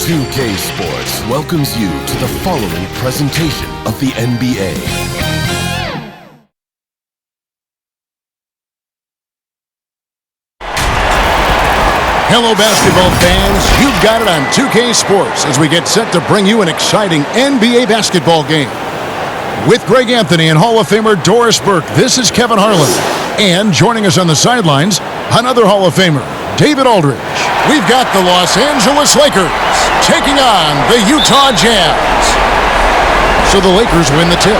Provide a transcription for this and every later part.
2K Sports welcomes you to the following presentation of the NBA. Hello, basketball fans. You've got it on 2K Sports as we get set to bring you an exciting NBA basketball game. With Greg Anthony and Hall of Famer Doris Burke, this is Kevin Harlan. And joining us on the sidelines, another Hall of Famer, David Aldridge. We've got the Los Angeles Lakers taking on the Utah Jazz. So the Lakers win the tip.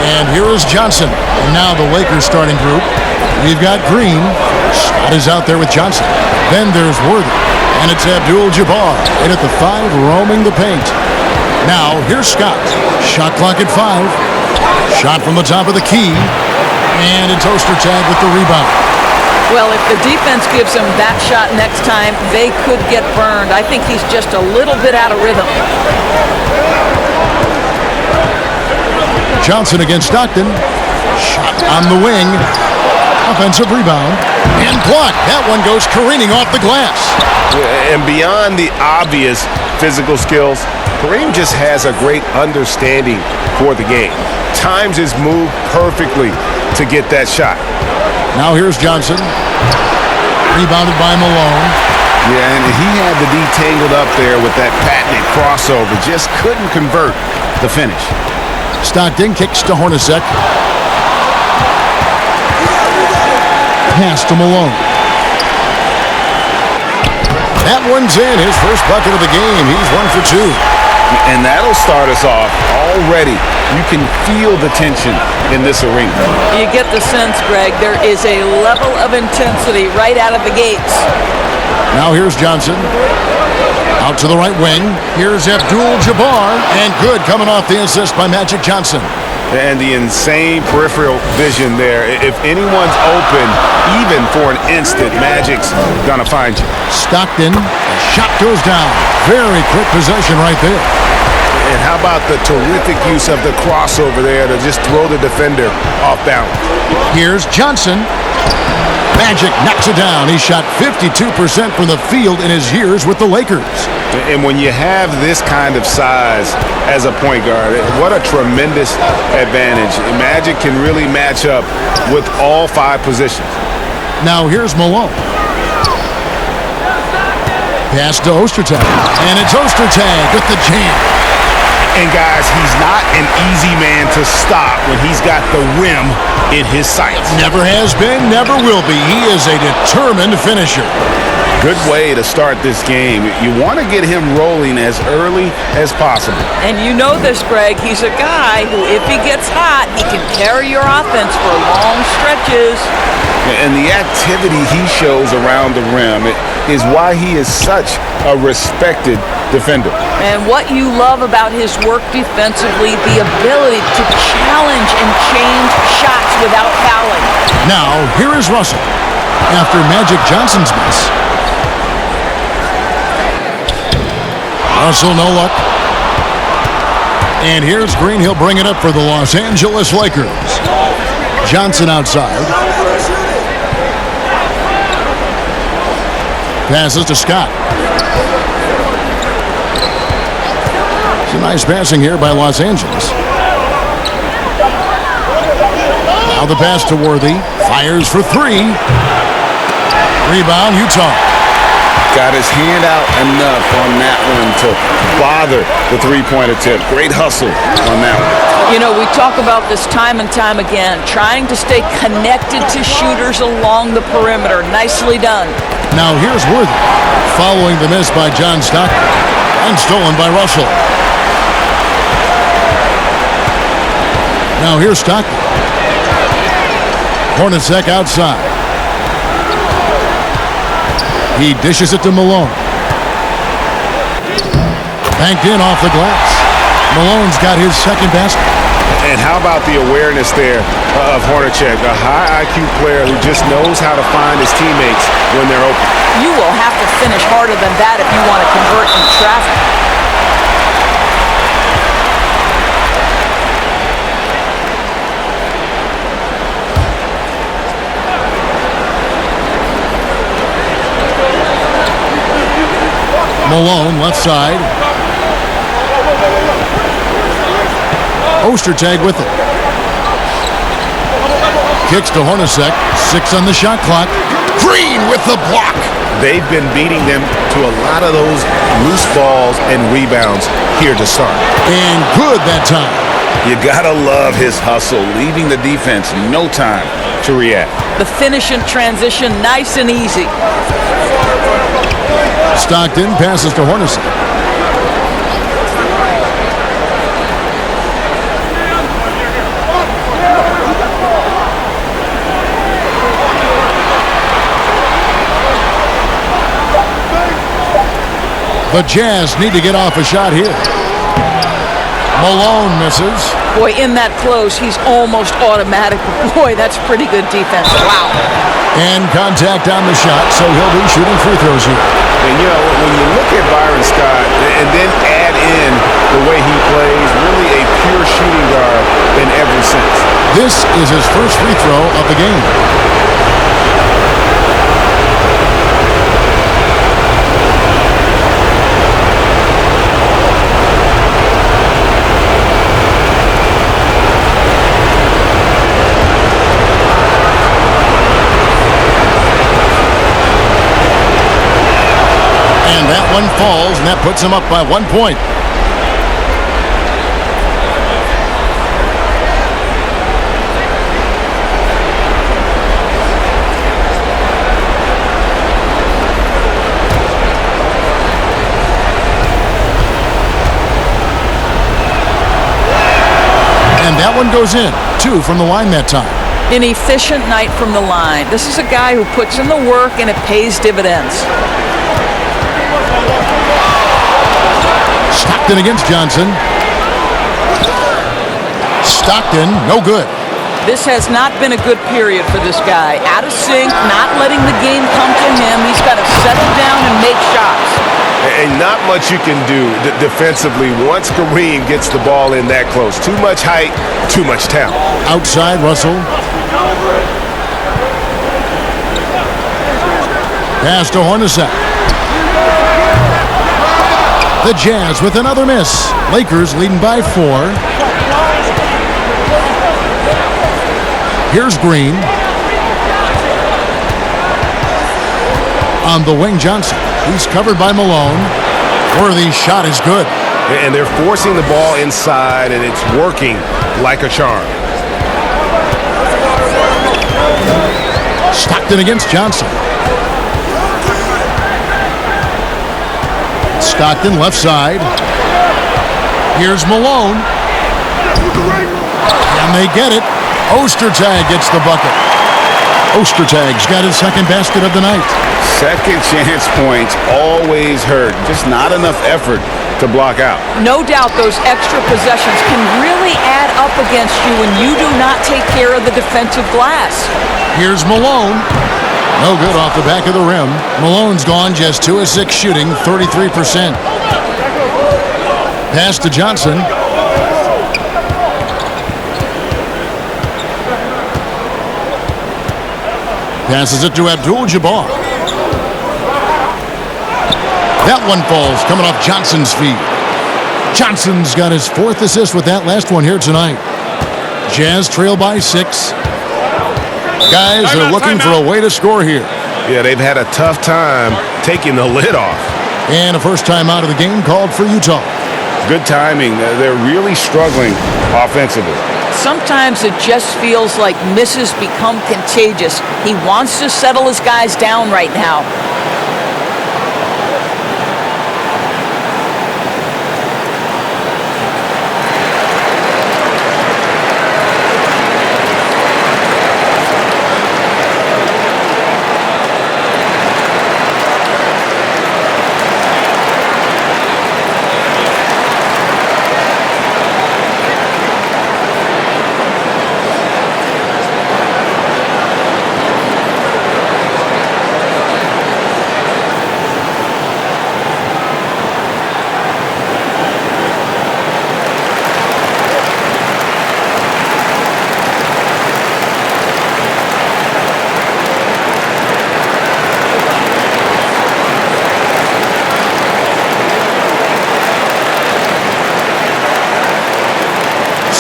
And here is Johnson. And now the Lakers starting group. We've got Green. Scott is out there with Johnson. Then there's Worthy. And it's Abdul-Jabbar in at the 5, roaming the paint. Now, here's Scott. Shot clock at 5. Shot from the top of the key. And it's Ostertag with the rebound. Well, if the defense gives him that shot next time, they could get burned. I think he's just a little bit out of rhythm. Johnson against Stockton. Shot on the wing. Offensive rebound. And blocked. That one goes careening off the glass. And beyond the obvious physical skills, Kareem just has a great understanding for the game. Times his move perfectly to get that shot. Now here's Johnson. Rebounded by Malone. Yeah, and he had the D tangled up there with that patented crossover. Just couldn't convert the finish. Stockton kicks to Hornacek. Pass to Malone. That one's in. His first bucket of the game. He's 1 for 2. And that'll start us off already. You can feel the tension in this arena. You get the sense, Greg, there is a level of intensity right out of the gates. Now here's Johnson. Out to the right wing. Here's Abdul-Jabbar. And good coming off the assist by Magic Johnson. And the insane peripheral vision there. If anyone's open, even for an instant, Magic's gonna find you. Stockton. The shot goes down. Very quick possession right there. And how about the terrific use of the crossover there to just throw the defender off balance. Here's Johnson. Magic knocks it down. He shot 52% from the field in his years with the Lakers. And when you have this kind of size as a point guard, what a tremendous advantage. Magic can really match up with all 5 positions. Now here's Malone. Pass to Ostertag. And it's Ostertag with the jam. And guys, he's not an easy man to stop when he's got the rim in his sights. Never has been, never will be. He is a determined finisher. Good way to start this game. You want to get him rolling as early as possible. And you know this, Greg. He's a guy who, if he gets hot, he can carry your offense for long stretches. And the activity he shows around the rim is why he is such a respected defender. And what you love about his work defensively, the ability to challenge and change shots without fouling. Now, here is Russell after Magic Johnson's miss. Russell, no luck. And here's Green. He'll bring it up for the Los Angeles Lakers. Johnson outside. Passes to Scott. It's a nice passing here by Los Angeles. Now the pass to Worthy. Fires for 3. Rebound, Utah. Got his hand out enough on that one to bother the three-point attempt. Great hustle on that one. You know, we talk about this time and time again, trying to stay connected to shooters along the perimeter. Nicely done. Now here's Worthy, following the miss by John Stockton, and stolen by Russell. Now here's Stockton. Hornacek outside. He dishes it to Malone. Banked in off the glass. Malone's got his second basket. And how about the awareness there of Hornacek, a high IQ player who just knows how to find his teammates when they're open. You will have to finish harder than that if you want to convert in traffic. Malone, left side. Ostertag with it. Kicks to Hornacek. 6 on the shot clock. Green with the block. They've been beating them to a lot of those loose balls and rebounds here to start. And good that time. You gotta love his hustle, leaving the defense no time to react. The finish and transition, nice and easy. Stockton passes to Hornacek. The Jazz need to get off a shot here. Malone misses. Boy, in that close, he's almost automatic. Boy, that's pretty good defense. Wow. And contact on the shot, so he'll be shooting free throws here. And, you know, when you look at Byron Scott and then add in the way he plays, really a pure shooting guard in every sense. This is his first free throw of the game. That one falls, and that puts him up by 1 point. And that one goes in. 2 from the line that time. An efficient night from the line. This is a guy who puts in the work, and it pays dividends. Stockton against Johnson. Stockton, no good. This has not been a good period for this guy. Out of sync, not letting the game come to him. He's got to settle down and make shots. And not much you can do defensively once Kareem gets the ball in that close. Too much height, too much talent. Outside, Russell. Pass to Hornacek. The Jazz with another miss. Lakers leading by 4. Here's Green. On the wing, Johnson. He's covered by Malone. Worthy's shot is good. And they're forcing the ball inside, and it's working like a charm. Stockton against Johnson. Stockton left side. Here's Malone. And they get it. Ostertag gets the bucket. Ostertag's got his second basket of the night. Second chance points always hurt. Just not enough effort to block out. No doubt those extra possessions can really add up against you when you do not take care of the defensive glass. Here's Malone. No good off the back of the rim. Malone's gone just 2 of 6 shooting, 33%. Pass to Johnson. Passes it to Abdul-Jabbar. That one falls, coming off Johnson's feet. Johnson's got his 4th assist with that last one here tonight. Jazz trail by 6. Guys are looking for a way to score here. Yeah, they've had a tough time taking the lid off. And a first time out of the game called for Utah. Good timing. They're really struggling offensively. Sometimes it just feels like misses become contagious. He wants to settle his guys down right now.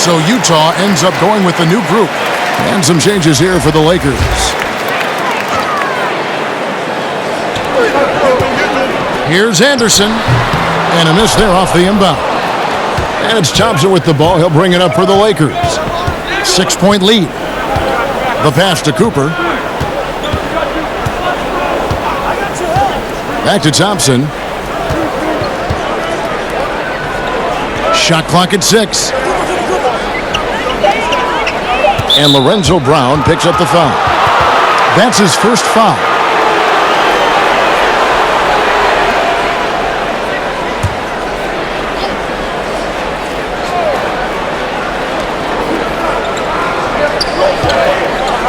So Utah ends up going with the new group. And some changes here for the Lakers. Here's Anderson. And a miss there off the inbound. And it's Thompson with the ball. He'll bring it up for the Lakers. 6-point lead. The pass to Cooper. Back to Thompson. Shot clock at 6. And Lorenzo Brown picks up the foul. That's his first foul.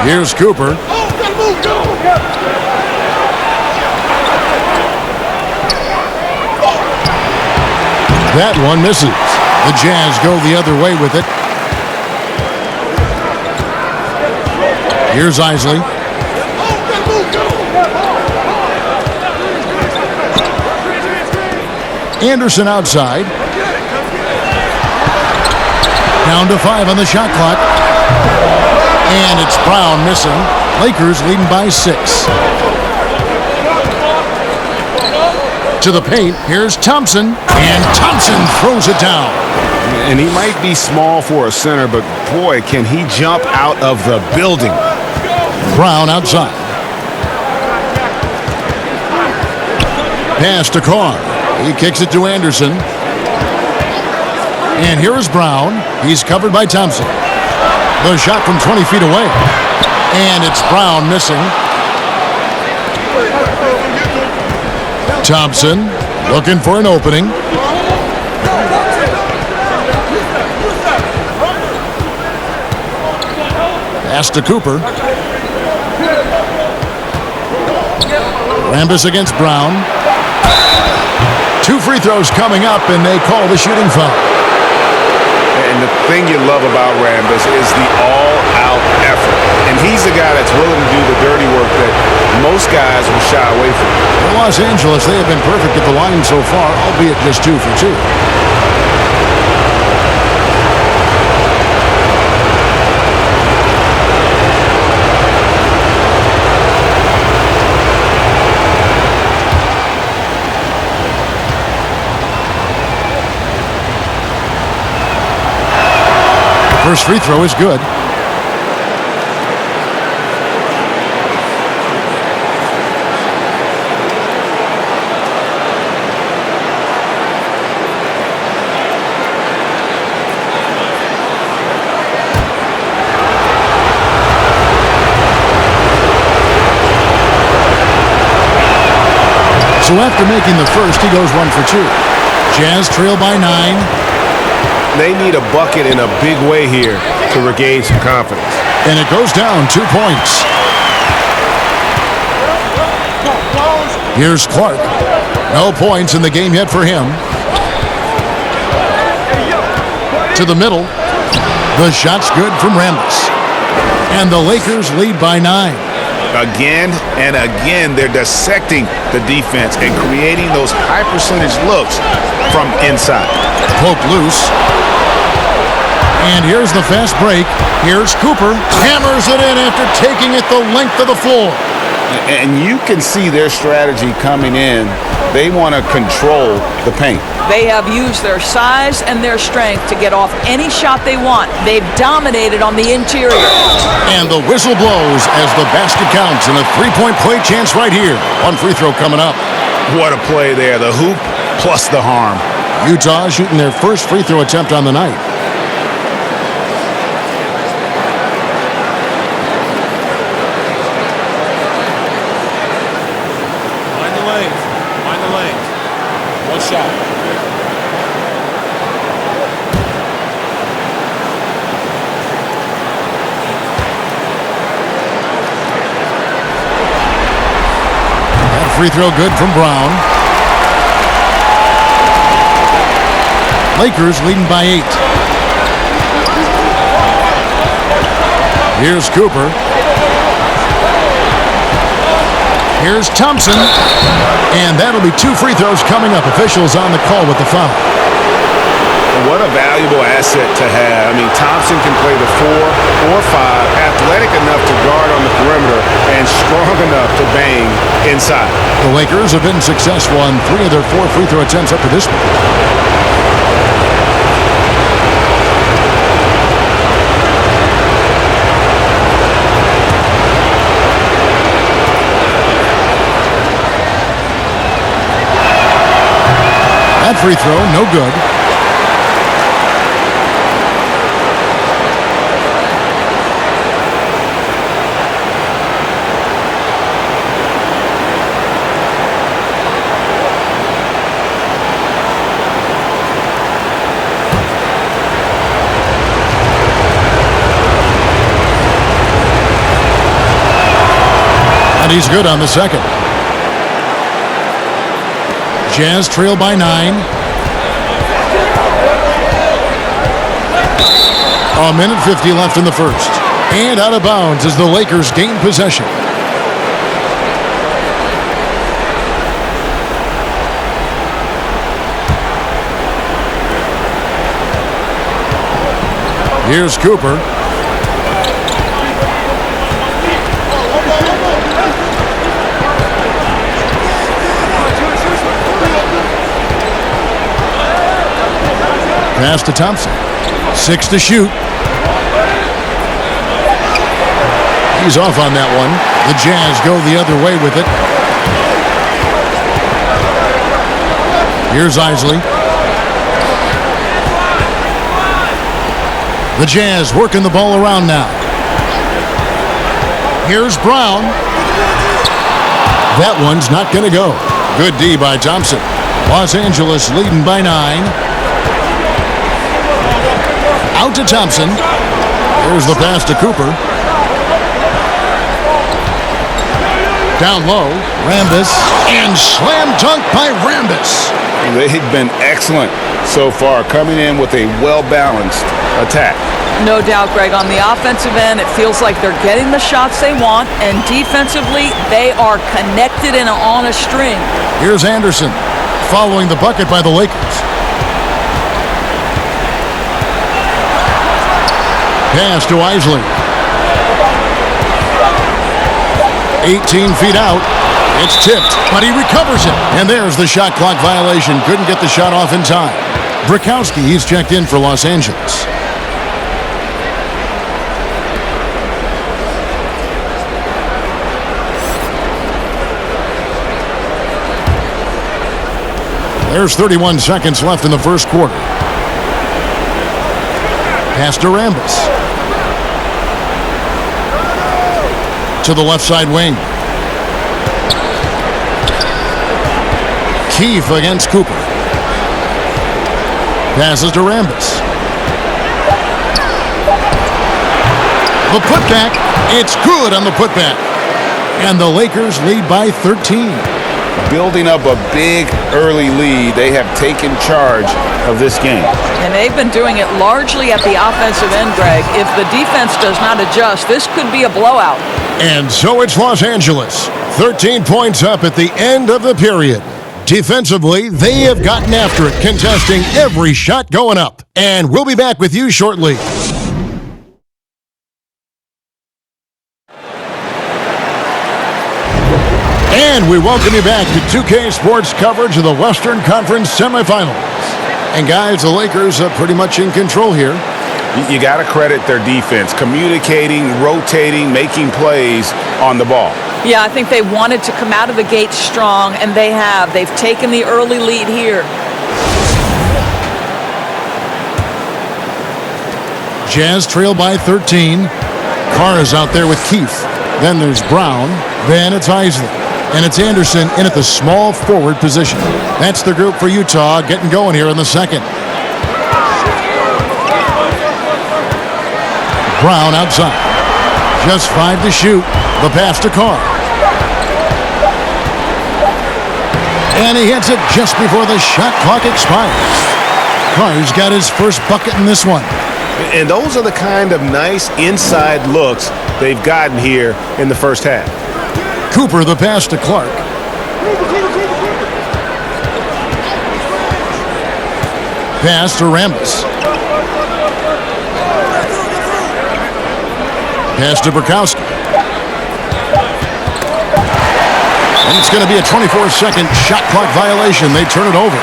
Here's Cooper. That one misses. The Jazz go the other way with it. Here's Isley. Anderson outside. Down to 5 on the shot clock. And it's Brown missing. Lakers leading by 6. To the paint. Here's Thompson. And Thompson throws it down. And he might be small for a center, but boy, can he jump out of the building. Brown outside. Pass to Carr. He kicks it to Anderson. And here is Brown. He's covered by Thompson. The shot from 20 feet away. And it's Brown missing. Thompson looking for an opening. Pass to Cooper. Rambis against Brown. 2 free throws coming up, and they call the shooting foul. And the thing you love about Rambis is the all-out effort. And he's the guy that's willing to do the dirty work that most guys will shy away from. For Los Angeles, they have been perfect at the line so far, albeit just 2 for 2. First free throw is good. So after making the first, he goes 1 for 2. Jazz trail by 9. They need a bucket in a big way here to regain some confidence. And it goes down 2 points. Here's Clark. No points in the game yet for him. To the middle. The shot's good from Rambis. And the Lakers lead by 9. Again and again, they're dissecting the defense and creating those high percentage looks from inside. Poke loose. And here's the fast break. Here's Cooper. Hammers it in after taking it the length of the floor. And you can see their strategy coming in. They want to control the paint. They have used their size and their strength to get off any shot they want. They've dominated on the interior. And the whistle blows as the basket counts, and a 3-point play chance right here. 1 free throw coming up. What a play there. The hoop plus the harm. Utah shooting their first free throw attempt on the night. Free throw good from Brown. Lakers leading by 8. Here's Cooper. Here's Thompson. And that'll be 2 free throws coming up. Officials on the call with the foul. What a valuable asset to have. I mean, Thompson can play the 4 or 5, athletic enough to guard on the perimeter and strong enough to bang inside. The Lakers have been successful on 3 of their 4 free throw attempts up to this point. That free throw, no good. And he's good on the second. Jazz trail by 9. A minute 50 left in the first. And out of bounds as the Lakers gain possession. Here's Cooper. Pass to Thompson. 6 to shoot. He's off on that one. The Jazz go the other way with it. Here's Isley. The Jazz working the ball around now. Here's Brown. That one's not going to go. Good D by Thompson. Los Angeles leading by 9. Out to Thompson. There's the pass to Cooper. Down low, Rambis, and slam dunk by Rambis. They've been excellent so far, coming in with a well-balanced attack. No doubt, Greg. On the offensive end, it feels like they're getting the shots they want, and defensively, they are connected and on a string. Here's Anderson, following the bucket by the Lakers. Pass to Isley. 18 feet out. It's tipped, but he recovers it. And there's the shot clock violation. Couldn't get the shot off in time. Brakowski, he's checked in for Los Angeles. There's 31 seconds left in the first quarter. Pass to Rambis. To the left side wing. Keefe against Cooper. Passes to Rambis. The putback. It's good on the putback. And the Lakers lead by 13. Building up a big early lead, they have taken charge of this game. And they've been doing it largely at the offensive end, Greg. If the defense does not adjust, this could be a blowout. And so it's Los Angeles. 13 points up at the end of the period. Defensively, they have gotten after it, contesting every shot going up. And we'll be back with you shortly. And we welcome you back to 2K Sports coverage of the Western Conference semifinals. And guys, the Lakers are pretty much in control here. You got to credit their defense, communicating, rotating, making plays on the ball. Yeah, I think they wanted to come out of the gate strong, and they have. They've taken the early lead here. Jazz trail by 13. Carr is out there with Keefe. Then there's Brown. Then it's Isley. And it's Anderson in at the small forward position. That's the group for Utah getting going here in the second. Brown outside. Just 5 to shoot. The pass to Carr. And he hits it just before the shot clock expires. Carr's got his first bucket in this one. And those are the kind of nice inside looks they've gotten here in the first half. Cooper, the pass to Clark. Pass to Rambis. Pass to Burkowski. And it's going to be a 24-second shot clock violation. They turn it over.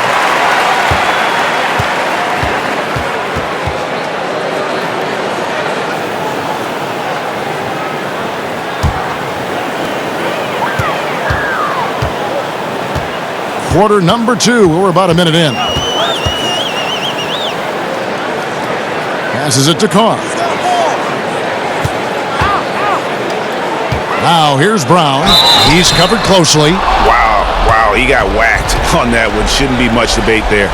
Quarter number 2. We're about a minute in. Passes it to Carr. Now here's Brown. He's covered closely. Wow, he got whacked on that one. Shouldn't be much debate there.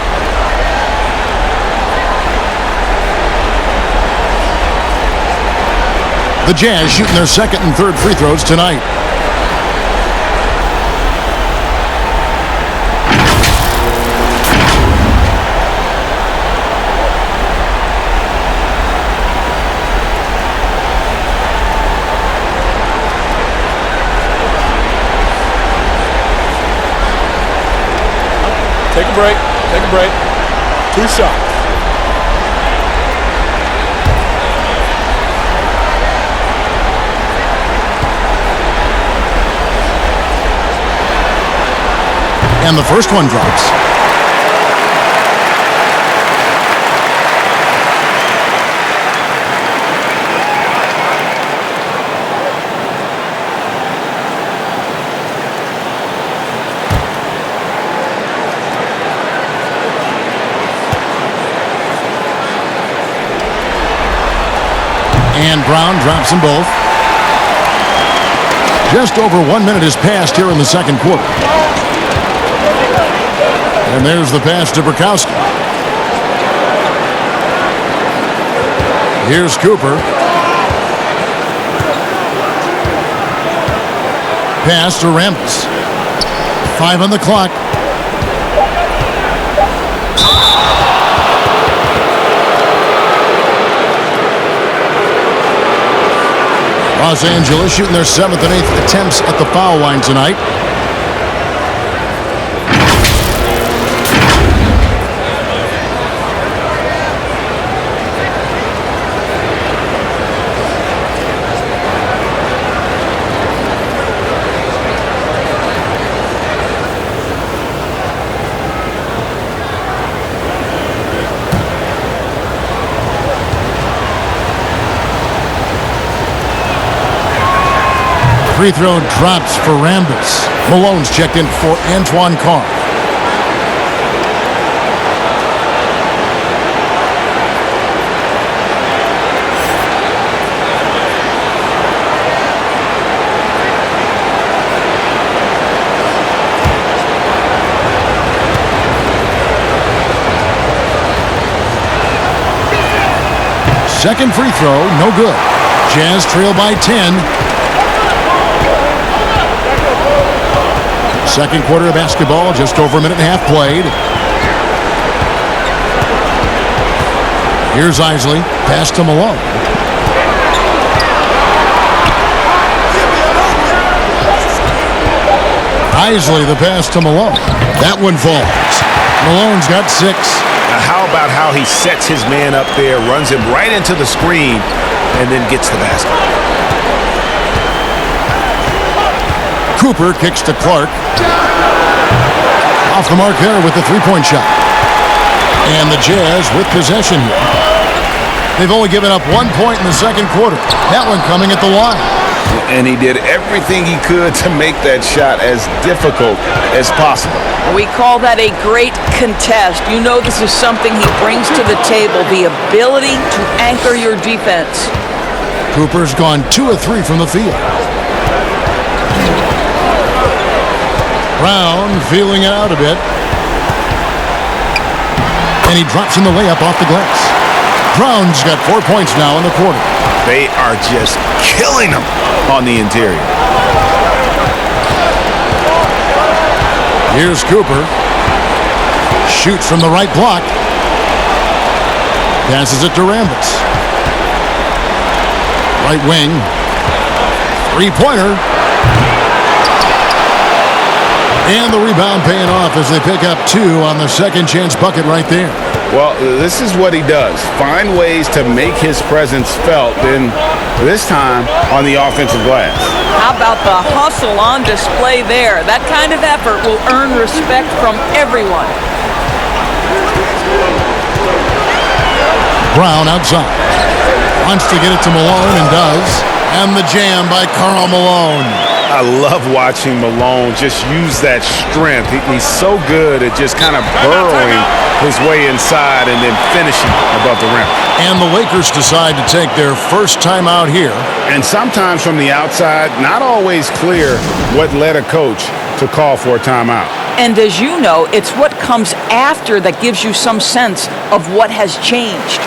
The Jazz shooting their second and third free throws tonight. Take a break. 2 shots. And the first one drops. And Brown drops them both. Just over 1 minute has passed here in the second quarter. And there's the pass to Burkowski. Here's Cooper. Pass to Rambis. 5 on the clock. Los Angeles shooting their 7th and 8th attempts at the foul line tonight. Free throw drops for Rambis. Malone's checked in for Antoine Carr. Second free throw, no good. Jazz trail by 10. Second quarter of basketball, just over a minute and a half played. Here's Isley, pass to Malone. Isley, the pass to Malone. That one falls. Malone's got 6. Now how about how he sets his man up there, runs him right into the screen, and then gets the basket. Cooper kicks to Clark. Off the mark there with the three-point shot. And the Jazz with possession here. They've only given up 1 point in the second quarter. That one coming at the line. And he did everything he could to make that shot as difficult as possible. We call that a great contest. You know this is something he brings to the table, the ability to anchor your defense. Cooper's gone 2 of 3 from the field. Brown feeling it out a bit. And he drops in the layup off the glass. Brown's got 4 points now in the quarter. They are just killing him on the interior. Here's Cooper. Shoots from the right block. Passes it to Rambis. Right wing. Three-pointer. And the rebound paying off as they pick up 2 on the second chance bucket right there. Well, this is what he does. Find ways to make his presence felt, and this time on the offensive glass. How about the hustle on display there? That kind of effort will earn respect from everyone. Brown outside. Wants to get it to Malone and does. And the jam by Karl Malone. I love watching Malone just use that strength. He's so good at just kind of burrowing his way inside and then finishing above the rim. And the Lakers decide to take their first timeout here. And sometimes from the outside, not always clear what led a coach to call for a timeout. And as you know, it's what comes after that gives you some sense of what has changed.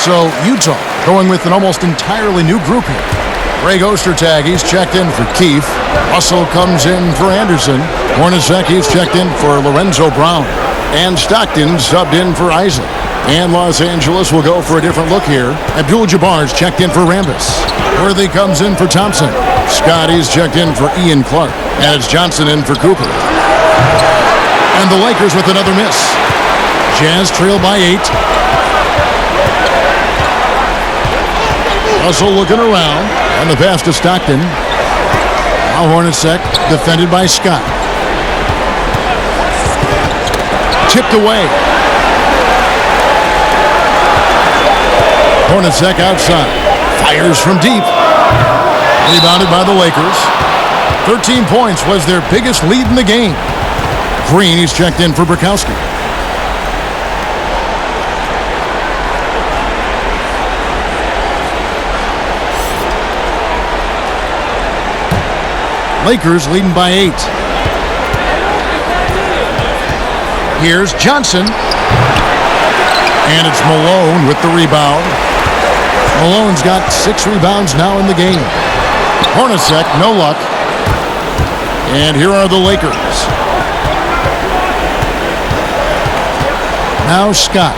So Utah going with an almost entirely new group here. Greg Ostertag, he's checked in for Keefe. Russell comes in for Anderson. Hornacek, he's checked in for Lorenzo Brown. And Stockton subbed in for Isaac. And Los Angeles will go for a different look here. Abdul-Jabbar's checked in for Rambis. Worthy comes in for Thompson. Scotty's checked in for Ian Clark. And it's Johnson in for Cooper. And the Lakers with another miss. Jazz trail by 8. Russell looking around, and the pass to Stockton. Now Hornacek, defended by Scott. Tipped away. Hornacek outside. Fires from deep. Rebounded by the Lakers. 13 points was their biggest lead in the game. Green, he's checked in for Bukowski. Lakers leading by 8. Here's Johnson. And it's Malone with the rebound. Malone's got 6 rebounds now in the game. Hornacek, no luck. And here are the Lakers. Now Scott.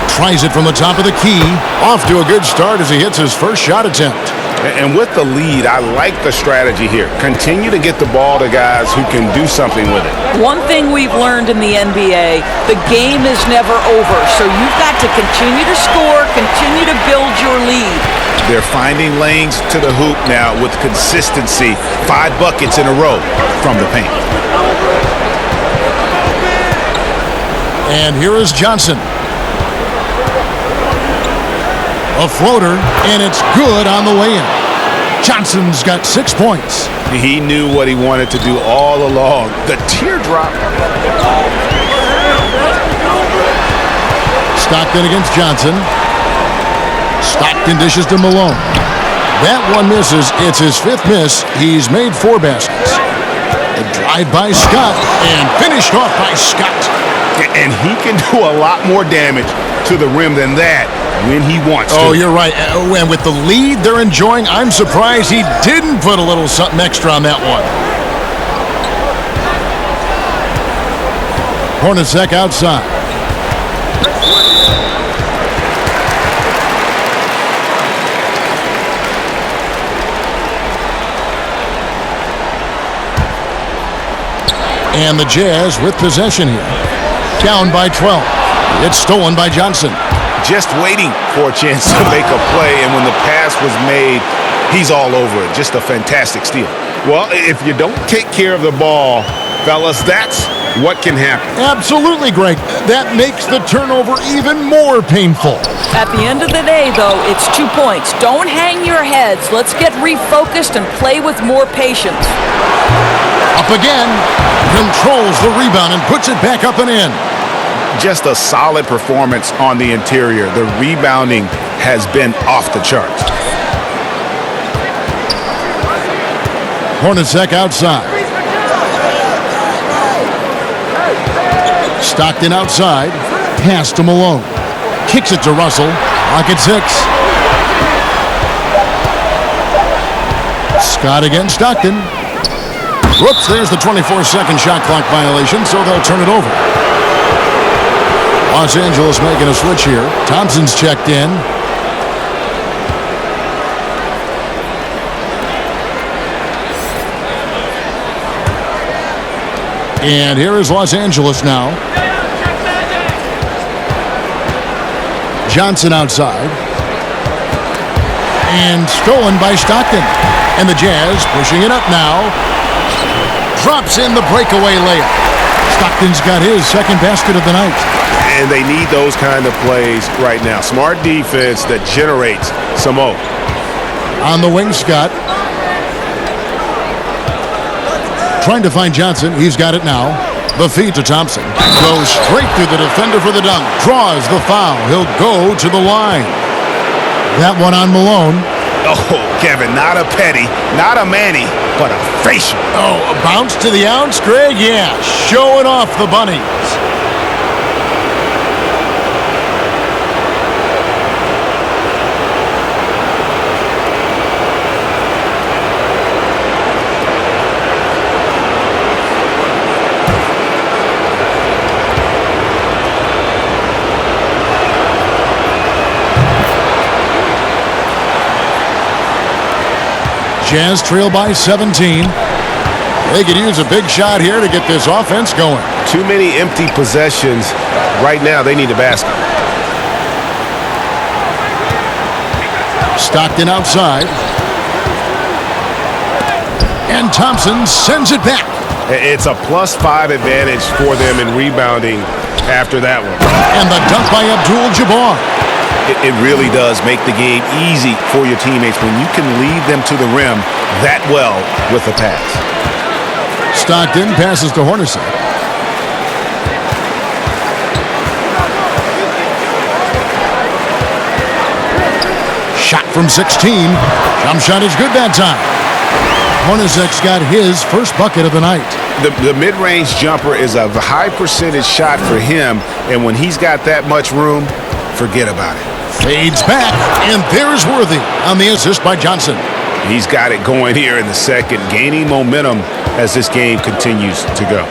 Tries it from the top of the key. Off to a good start as he hits his first shot attempt. And with the lead, I like the strategy here. Continue to get the ball to guys who can do something with it. One thing we've learned in the NBA, the game is never over. So you've got to continue to score, continue to build your lead. They're finding lanes to the hoop now with consistency. 5 buckets in a row from the paint. And here is Johnson. A floater, and it's good on the way in. Johnson's got 6 points. He knew what he wanted to do all along. The teardrop. Stockton against Johnson. Stockton dishes to Malone. That one misses. It's his 5th miss. He's made 4 baskets. A drive by Scott, and finished off by Scott. And he can do a lot more damage to the rim than that when he wants to. Oh, you're right. And with the lead they're enjoying, I'm surprised he didn't put a little something extra on that one. Hornacek outside. And the Jazz with possession here. Down by 12. It's stolen by Johnson. Just waiting for a chance to make a play, and when the pass was made, he's all over it. Just a fantastic steal. Well, if you don't take care of the ball, fellas, that's what can happen. Absolutely, Greg. That makes the turnover even more painful. At the end of the day, though, it's 2 points. Don't hang your heads. Let's get refocused and play with more patience. Up again. Controls the rebound and puts it back up and in. Just a solid performance on the interior. The rebounding has been off the charts. Hornacek outside. Stockton outside. Pass to Malone. Kicks it to Russell. Clock at 6. Scott against Stockton. Whoops, there's the 24-second shot clock violation, so they'll turn it over. Los Angeles making a switch here. Thompson's checked in. And here is Los Angeles now. Johnson outside. And stolen by Stockton. And the Jazz pushing it up now. Drops in the breakaway layup. Stockton's got his second basket of the night. And they need those kind of plays right now. Smart defense that generates some more. On the wing, Scott. Trying to find Johnson. He's got it now. The feed to Thompson. Goes straight through the defender for the dunk. Draws the foul. He'll go to the line. That one on Malone. Oh, Kevin, not a petty, not a Manny, but a facial. Oh, a bounce to the ounce, Greg? Yeah, showing off the bunnies. Jazz trail by 17. They could use a big shot here to get this offense going. Too many empty possessions. Right now, they need a basket. Stockton outside. And Thompson sends it back. It's a +5 advantage for them in rebounding after that one. And the dunk by Abdul-Jabbar. It really does make the game easy for your teammates when you can lead them to the rim that well with a pass. Stockton passes to Hornacek. Shot from 16. Jump shot is good that time. Hornacek's got his first bucket of the night. The mid-range jumper is a high percentage shot for him, and when he's got that much room, forget about it. Fades back, and there's Worthy on the assist by Johnson. He's got it going here in the second, gaining momentum as this game continues to go.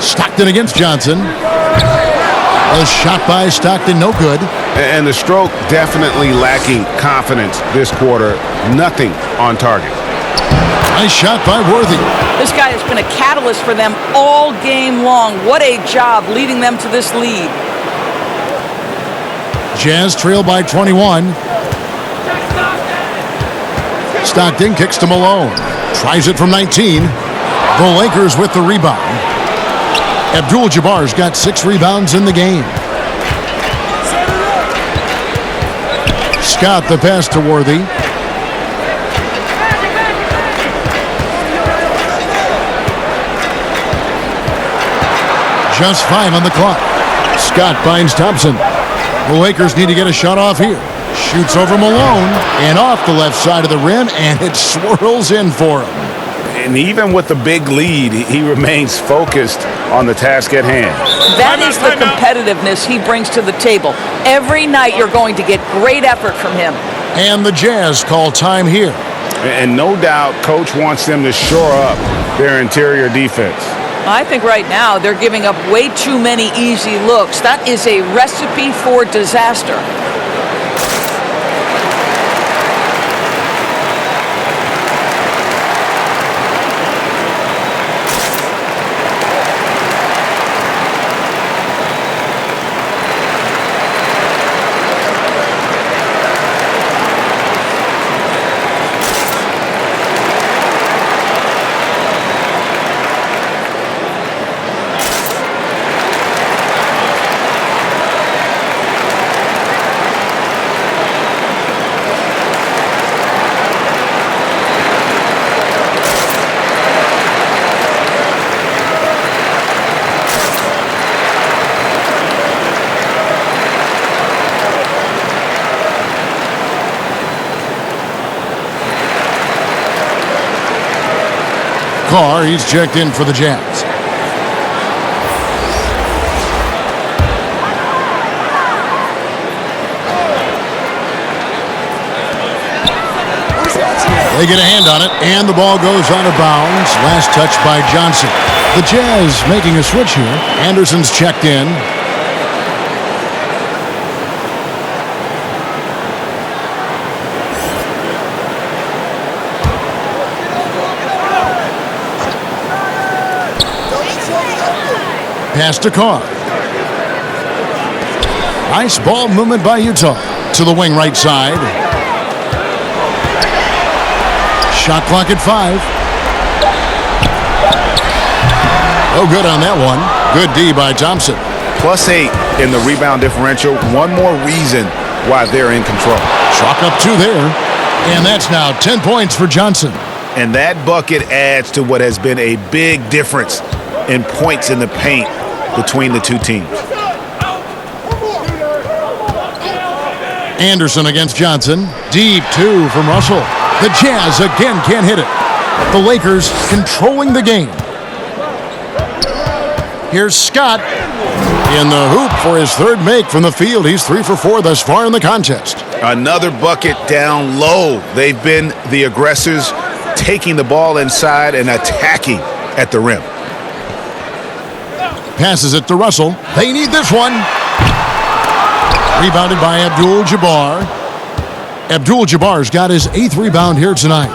Stockton against Johnson. A shot by Stockton, no good. And the stroke definitely lacking confidence this quarter. Nothing on target. Nice shot by Worthy. This guy has been a catalyst for them all game long. What a job leading them to this lead. Jazz trail by 21. Stockton kicks to Malone. Tries it from 19. The Lakers with the rebound. Abdul-Jabbar's got 6 rebounds in the game. Scott the pass to Worthy. Just 5 on the clock. Scott finds Thompson. The Lakers need to get a shot off here. Shoots over Malone and off the left side of the rim, and it swirls in for him. And even with the big lead, he remains focused on the task at hand. That is the competitiveness he brings to the table. Every night you're going to get great effort from him. And the Jazz call time here. And no doubt, Coach wants them to shore up their interior defense. I think right now they're giving up way too many easy looks. That is a recipe for disaster. Carr, he's checked in for the Jazz. They get a hand on it, and the ball goes out of bounds. Last touch by Johnson. The Jazz making a switch here. Anderson's checked in. Pass to Carr. Nice ball movement by Utah. To the wing right side. Shot clock at 5. Oh, good on that one. Good D by Thompson. +8 in the rebound differential. One more reason why they're in control. Chalk up 2 there. And that's now 10 points for Johnson. And that bucket adds to what has been a big difference in points in the paint between the two teams. Anderson against Johnson. Deep 2 from Russell. The Jazz again can't hit it. The Lakers controlling the game. Here's Scott in the hoop for his third make from the field. He's 3 for 4 thus far in the contest. Another bucket down low. They've been the aggressors, taking the ball inside and attacking at the rim. Passes it to Russell. They need this one. Rebounded by Abdul-Jabbar. Abdul-Jabbar's got his 8th rebound here tonight.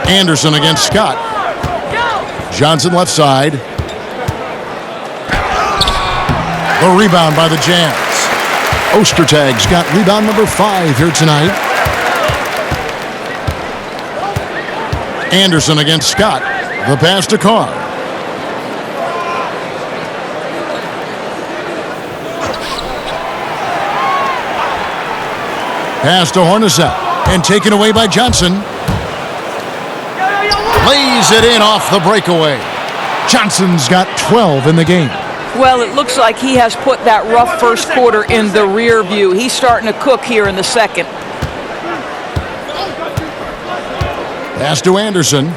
Anderson against Scott. Johnson left side. The rebound by the Jazz. Ostertag's got rebound number 5 here tonight. Anderson against Scott. The pass to Carr. Pass to Hornacek, and taken away by Johnson. Lays it in off the breakaway. Johnson's got 12 in the game. Well, it looks like he has put that rough first quarter in the rear view. He's starting to cook here in the second. Pass to Anderson.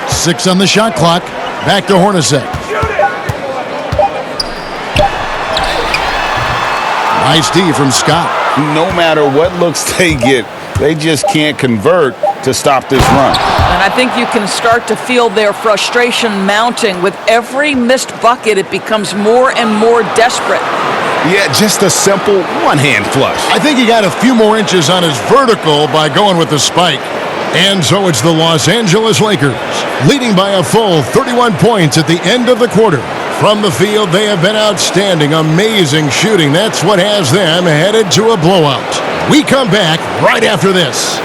Six on the shot clock. Back to Hornacek. Nice D from Scott. No matter what looks they get, they just can't convert to stop this run. And I think you can start to feel their frustration mounting. With every missed bucket, it becomes more and more desperate. Yeah, just a simple one-hand flush. I think he got a few more inches on his vertical by going with the spike. And so it's the Los Angeles Lakers, leading by a full 31 points at the end of the quarter. From the field, they have been outstanding, amazing shooting. That's what has them headed to a blowout. We come back right after this.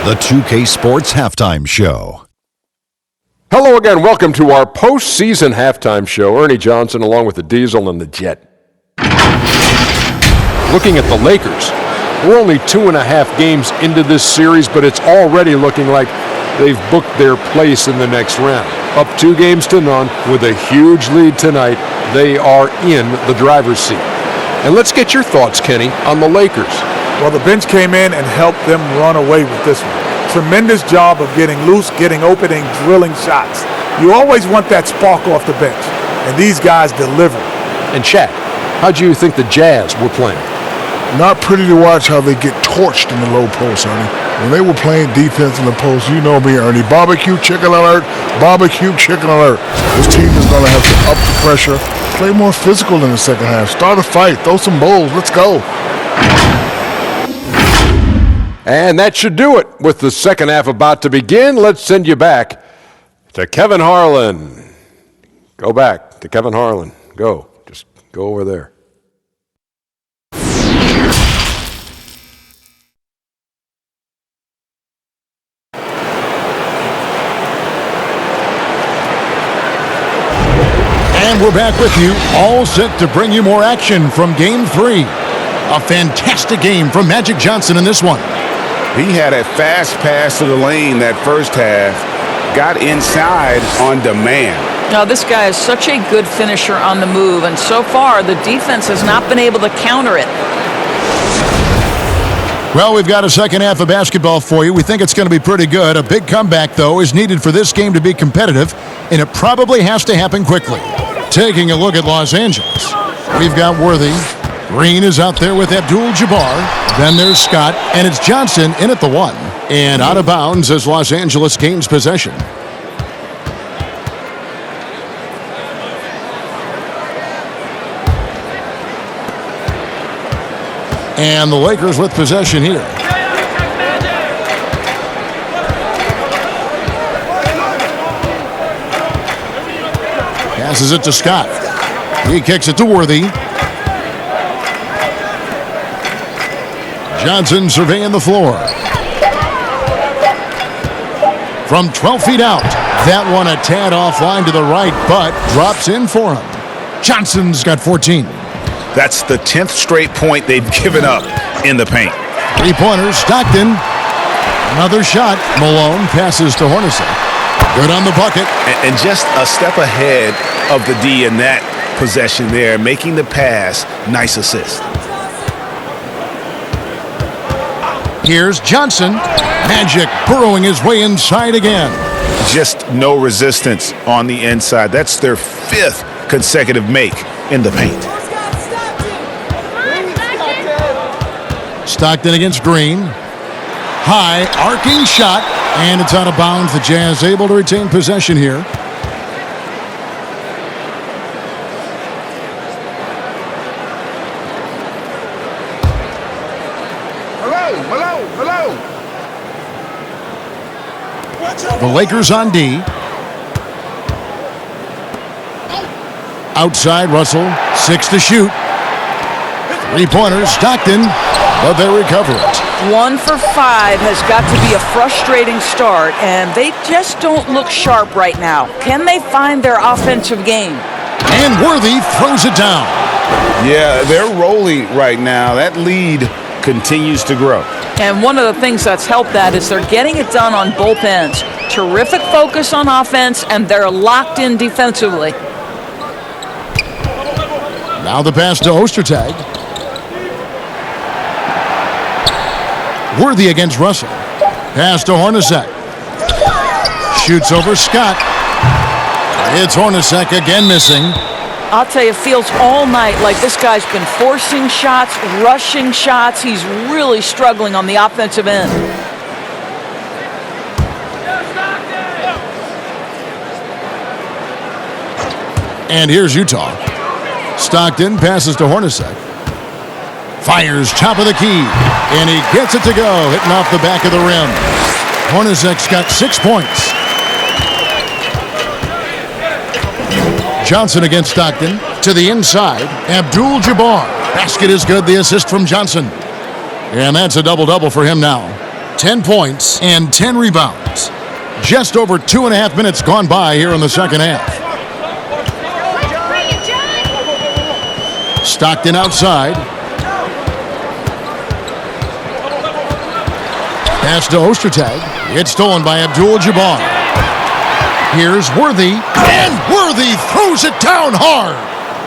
The 2K Sports Halftime Show. Hello again. Welcome to our postseason halftime show. Ernie Johnson along with the Diesel and the Jet. Looking at the Lakers, we're only 2.5 games into this series, but it's already looking like they've booked their place in the next round. Up 2 games to none with a huge lead tonight. They are in the driver's seat. And let's get your thoughts, Kenny, on the Lakers. Well, the bench came in and helped them run away with this one. Tremendous job of getting loose, getting open, and drilling shots. You always want that spark off the bench, and these guys deliver. And Chad, how do you think the Jazz were playing? Not pretty to watch how they get torched in the low post, Ernie. When they were playing defense in the post, you know me, Ernie. Barbecue chicken alert, barbecue chicken alert. This team is going to have to up the pressure, play more physical in the second half, start a fight, throw some bowls, let's go. And that should do it. With the second half about to begin, let's send you back to Kevin Harlan. Go back to Kevin Harlan. Go. Just go over there. And we're back with you, all set to bring you more action from Game 3. A fantastic game from Magic Johnson in this one. He had a fast pass to the lane that first half, got inside on demand. Now, this guy is such a good finisher on the move, and so far the defense has not been able to counter it. Well, we've got a second half of basketball for you. We think it's going to be pretty good. A big comeback, though, is needed for this game to be competitive, and it probably has to happen quickly. Taking a look at Los Angeles, we've got Worthy. Green is out there with Abdul-Jabbar. Then there's Scott, and it's Johnson in at the 1. And out of bounds as Los Angeles gains possession. And the Lakers with possession here. Passes it to Scott. He kicks it to Worthy. Johnson surveying the floor. From 12 feet out. That one a tad offline to the right, but drops in for him. Johnson's got 14. That's the 10th straight point they've given up in the paint. Three-pointers, Stockton. Another shot. Malone passes to Hornacek. Good on the bucket. And just a step ahead of the D in that possession there, making the pass. Nice assist. Here's Johnson. Magic burrowing his way inside again. Just no resistance on the inside. That's their 5th consecutive make in the paint. Stockton against Green. High, arcing shot, and it's out of bounds. The Jazz able to retain possession here. Hello. The Lakers on D. Outside, Russell. 6 to shoot. Three-pointers, Stockton. But they recover it. 1 for 5 has got to be a frustrating start, and they just don't look sharp right now. Can they find their offensive game? And Worthy throws it down. Yeah, they're rolling right now. That lead continues to grow. And one of the things that's helped that is they're getting it done on both ends. Terrific focus on offense, and they're locked in defensively. Now the pass to Ostertag. Worthy against Russell. Pass to Hornacek. Shoots over Scott. It's Hornacek again missing. I'll tell you, it feels all night like this guy's been forcing shots, rushing shots. He's really struggling on the offensive end. And here's Utah. Stockton passes to Hornacek. Fires top of the key, and he gets it to go, hitting off the back of the rim. Hornacek's got 6 points. Johnson against Stockton. To the inside, Abdul-Jabbar. Basket is good, the assist from Johnson. And that's a double-double for him now. 10 points and 10 rebounds. Just over 2.5 minutes gone by here in the second half. Stockton outside. Pass to Ostertag. It's stolen by Abdul-Jabbar. Here's Worthy, and Worthy throws it down hard.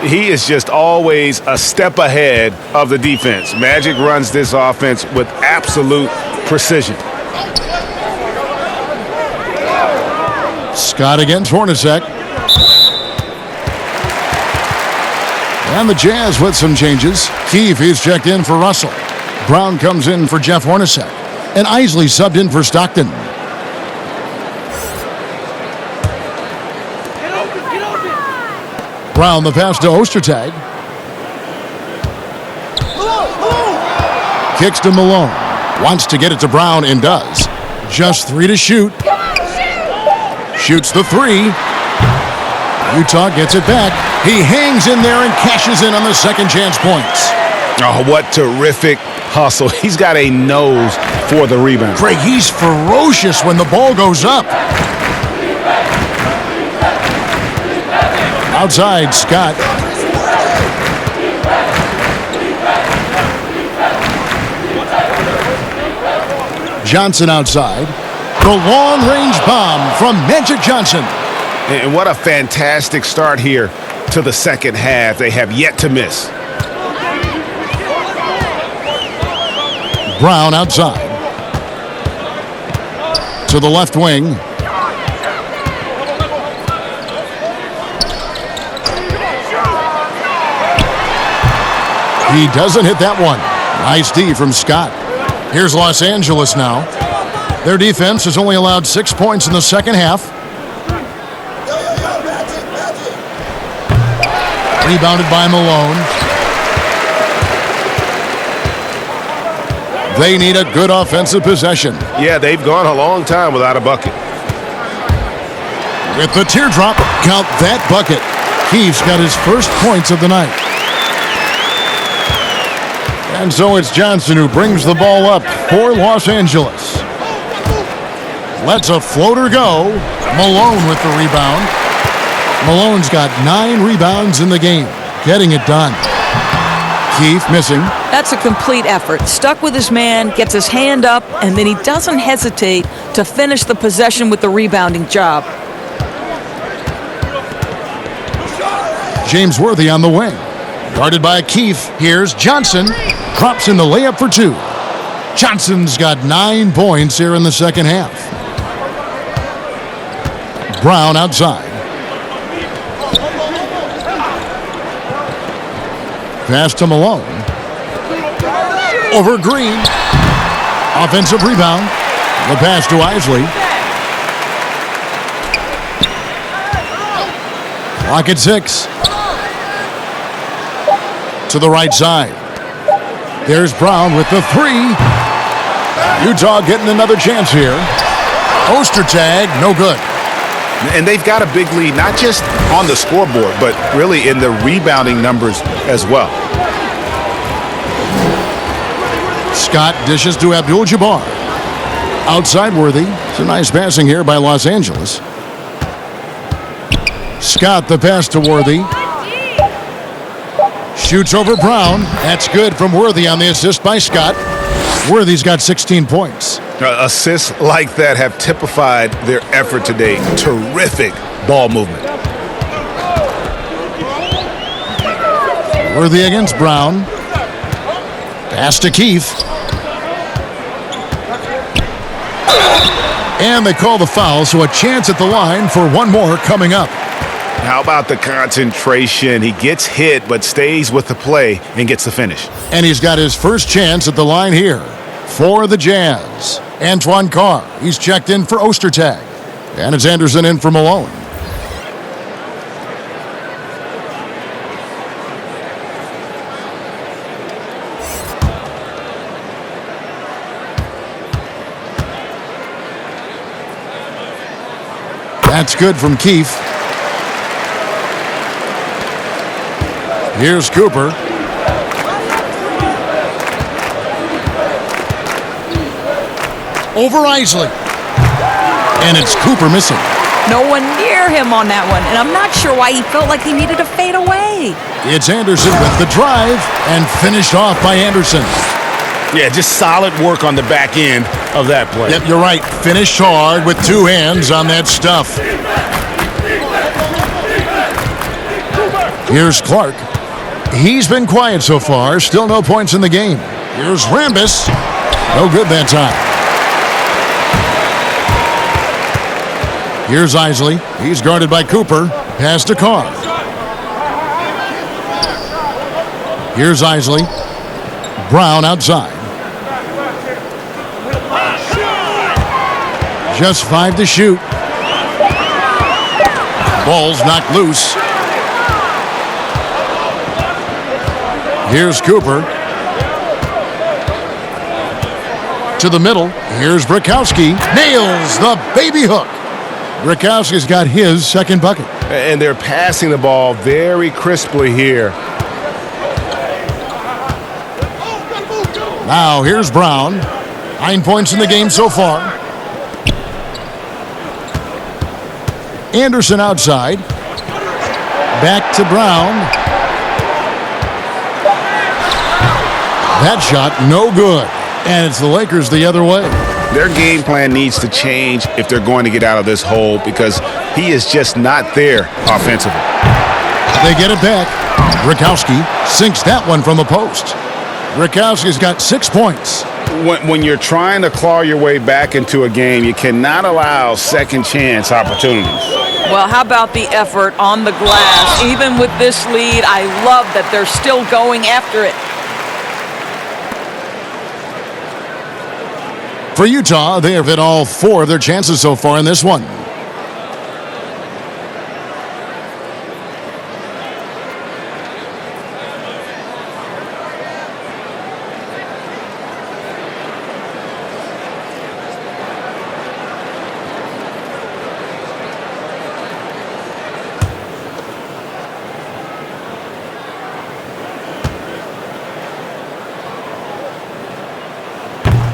He is just always a step ahead of the defense. Magic runs this offense with absolute precision. Scott against Hornacek. And the Jazz with some changes. Keefe is checked in for Russell. Brown comes in for Jeff Hornacek. And Isley subbed in for Stockton. Brown the pass to Ostertag. Kicks to Malone. Wants to get it to Brown and does. Just 3 to shoot. Shoots the 3. Utah gets it back. He hangs in there and cashes in on the second chance points. Oh, what terrific hustle. He's got a nose for the rebound. Craig, he's ferocious when the ball goes up. Outside, Scott. Johnson outside. The long-range bomb from Magic Johnson. And what a fantastic start here to the second half. They have yet to miss. Brown outside. To the left wing. He doesn't hit that one. Nice D from Scott. Here's Los Angeles now. Their defense has only allowed 6 points in the second half. Rebounded by Malone. They need a good offensive possession. Yeah, they've gone a long time without a bucket. With the teardrop, count that bucket. Keith's got his first points of the night. And so it's Johnson who brings the ball up for Los Angeles. Lets a floater go. Malone with the rebound. Malone's got 9 rebounds in the game, getting it done. Keith missing. That's a complete effort. Stuck with his man, gets his hand up, and then he doesn't hesitate to finish the possession with the rebounding job. James Worthy on the wing. Guarded by Keith. Here's Johnson. Drops in the layup for 2. Johnson's got 9 points here in the second half. Brown outside. Pass to Malone. Over Green. Offensive rebound. The pass to Isley. Clock at 6. To the right side. There's Brown with the 3. Utah getting another chance here. Ostertag, no good. And they've got a big lead, not just on the scoreboard, but really in the rebounding numbers as well. Scott dishes to Abdul-Jabbar. Outside Worthy. It's a nice passing here by Los Angeles. Scott the pass to Worthy. Shoots over Brown. That's good from Worthy on the assist by Scott. Worthy's got 16 points. Assists like that have typified their effort today. Terrific ball movement. Worthy against Brown. Pass to Keith. And they call the foul, so a chance at the line for one more coming up. How about the concentration? He gets hit, but stays with the play and gets the finish. And he's got his first chance at the line here for the Jazz. Antoine Carr, he's checked in for Ostertag. And it's Anderson in for Malone. That's good from Keith. Here's Cooper. Over Isley. And it's Cooper missing. No one near him on that one, and I'm not sure why he felt like he needed to fade away. It's Anderson with the drive and finished off by Anderson. Yeah, just solid work on the back end of that play. Yep, you're right. Finished hard with 2 hands on that stuff. Here's Clark. He's been quiet so far. Still no points in the game. Here's Rambis. No good that time. Here's Isley. He's guarded by Cooper. Pass to Carr. Here's Isley. Brown outside. Just 5 to shoot. Ball's knocked loose. Here's Cooper. To the middle. Here's Brakowski. Nails the baby hook. Brakowski's got his second bucket. And they're passing the ball very crisply here. Now here's Brown. 9 points in the game so far. Anderson outside. Back to Brown. That shot, no good. And it's the Lakers the other way. Their game plan needs to change if they're going to get out of this hole, because He is just not there offensively. They get it back. Rakowski sinks that one from the post. Rakowski's got 6 points. When you're trying to claw your way back into a game, you cannot allow second chance opportunities. Well, how about the effort on the glass? Even with this lead, I love that they're still going after it. For Utah, they have hit all 4 of their chances so far in this one.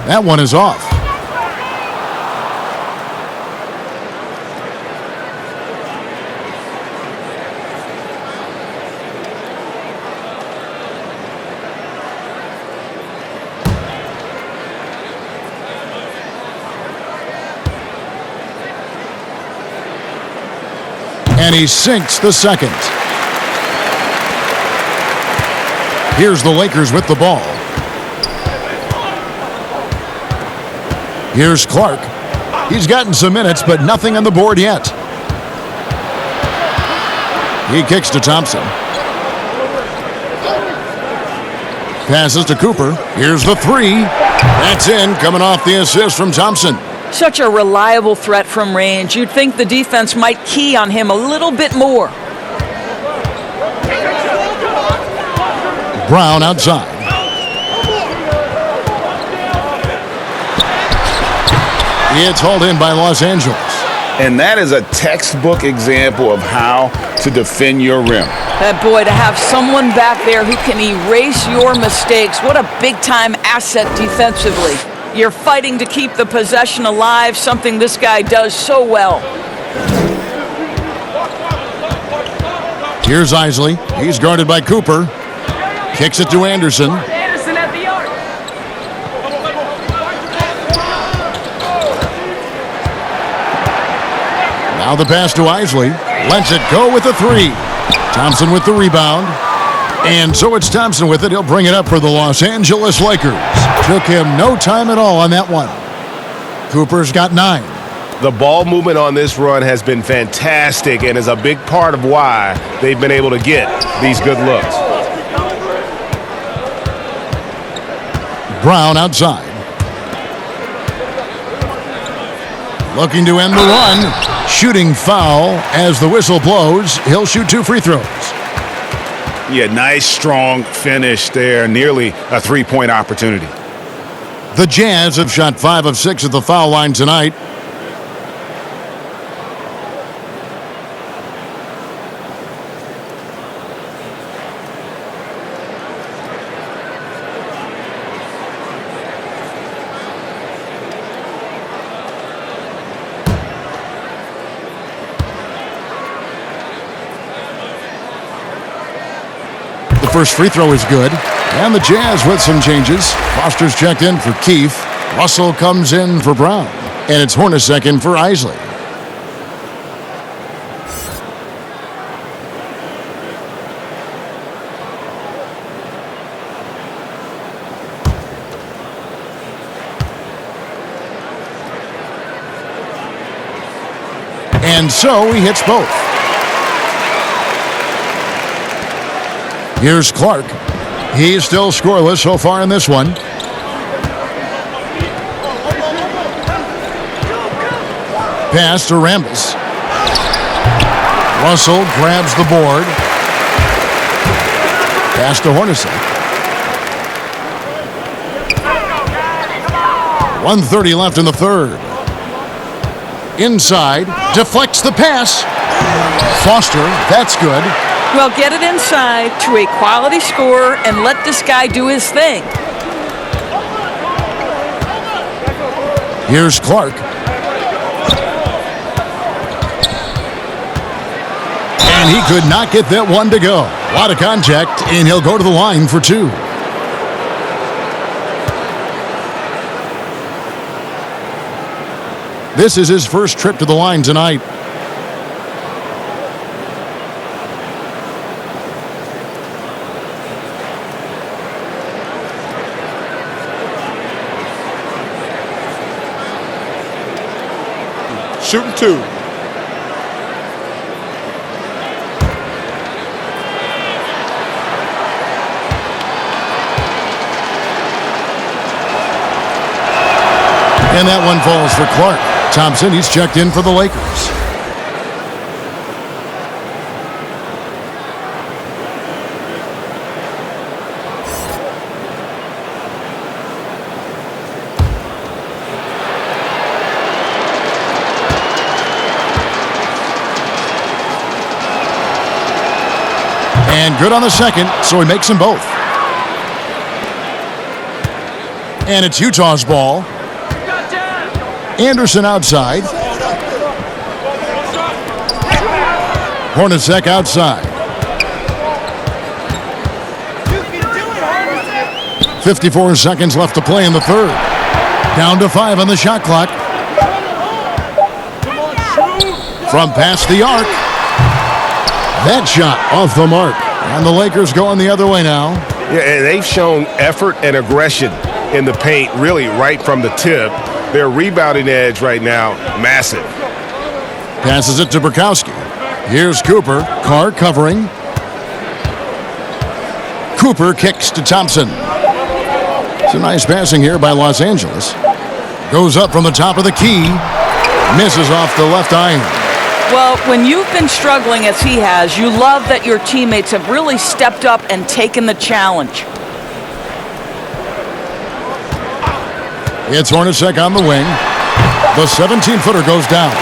That one is off. And he sinks the second. Here's the Lakers with the ball. Here's Clark. He's gotten some minutes, but nothing on the board yet. He kicks to Thompson. Passes to Cooper. Here's the 3. That's in, coming off the assist from Thompson. Such a reliable threat from range. You'd think the defense might key on him a little bit more. Brown outside. It's hauled in by Los Angeles. And that is a textbook example of how to defend your rim. That boy, to have someone back there who can erase your mistakes, what a big-time asset defensively. You're fighting to keep the possession alive, something this guy does so well. Here's Isley. He's guarded by Cooper. Kicks it to Anderson. Anderson at the arc. Now the pass to Isley. Lets it go with the 3. Thompson with the rebound. And so it's Thompson with it. He'll bring it up for the Los Angeles Lakers. Took him no time at all on that one. Cooper's got 9. The ball movement on this run has been fantastic and is a big part of why they've been able to get these good looks. Brown outside. Looking to end the run. Shooting foul as the whistle blows. He'll shoot 2 free throws. Yeah, nice, strong finish there. Nearly a 3-point opportunity. The Jazz have shot 5 of 6 at the foul line tonight. The first free throw is good. And the Jazz with some changes. Foster's checked in for Keefe. Russell comes in for Brown. And it's Hornacek in for Isley. And so he hits both. Here's Clark. He's still scoreless so far in this one. Pass to Rambis. Russell grabs the board. Pass to Hornacek. 1:30 left in the third. Inside, deflects the pass. Foster, that's good. Well, get it inside to a quality scorer and let this guy do his thing. Here's Clark. And he could not get that one to go. A lot of contact, and he'll go to the line for 2. This is his first trip to the line tonight. Shooting 2. And that one falls for Clark. Thompson, he's checked in for the Lakers. And good on the second, so he makes them both. And it's Utah's ball. Anderson outside. Hornacek outside. 54 seconds left to play in the third. Down to 5 on the shot clock. From past the arc. That shot off the mark. And the Lakers going the other way now. Yeah, they've shown effort and aggression in the paint, really right from the tip. Their rebounding edge right now, massive. Passes it to Burkowski. Here's Cooper. Carr covering. Cooper kicks to Thompson. It's a nice passing here by Los Angeles. Goes up from the top of the key. Misses off the left iron. Well, when you've been struggling as he has, you love that your teammates have really stepped up and taken the challenge. It's Hornacek on the wing. The 17-footer goes down.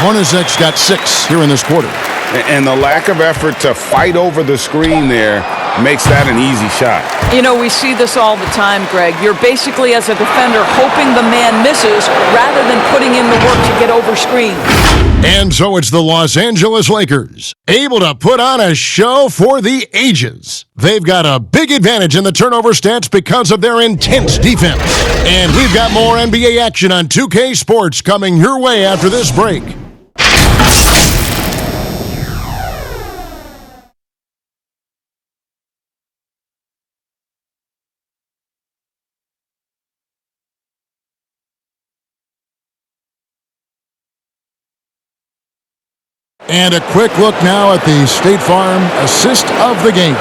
Hornacek's got 6 here in this quarter. And the lack of effort to fight over the screen there makes that an easy shot. You know, we see this all the time, Greg. You're basically, as a defender, hoping the man misses rather than putting in the work to get over screen. And so it's the Los Angeles Lakers, able to put on a show for the ages. They've got a big advantage in the turnover stats because of their intense defense. And we've got more NBA action on 2K Sports coming your way after this break. And a quick look now at the State Farm assist of the game.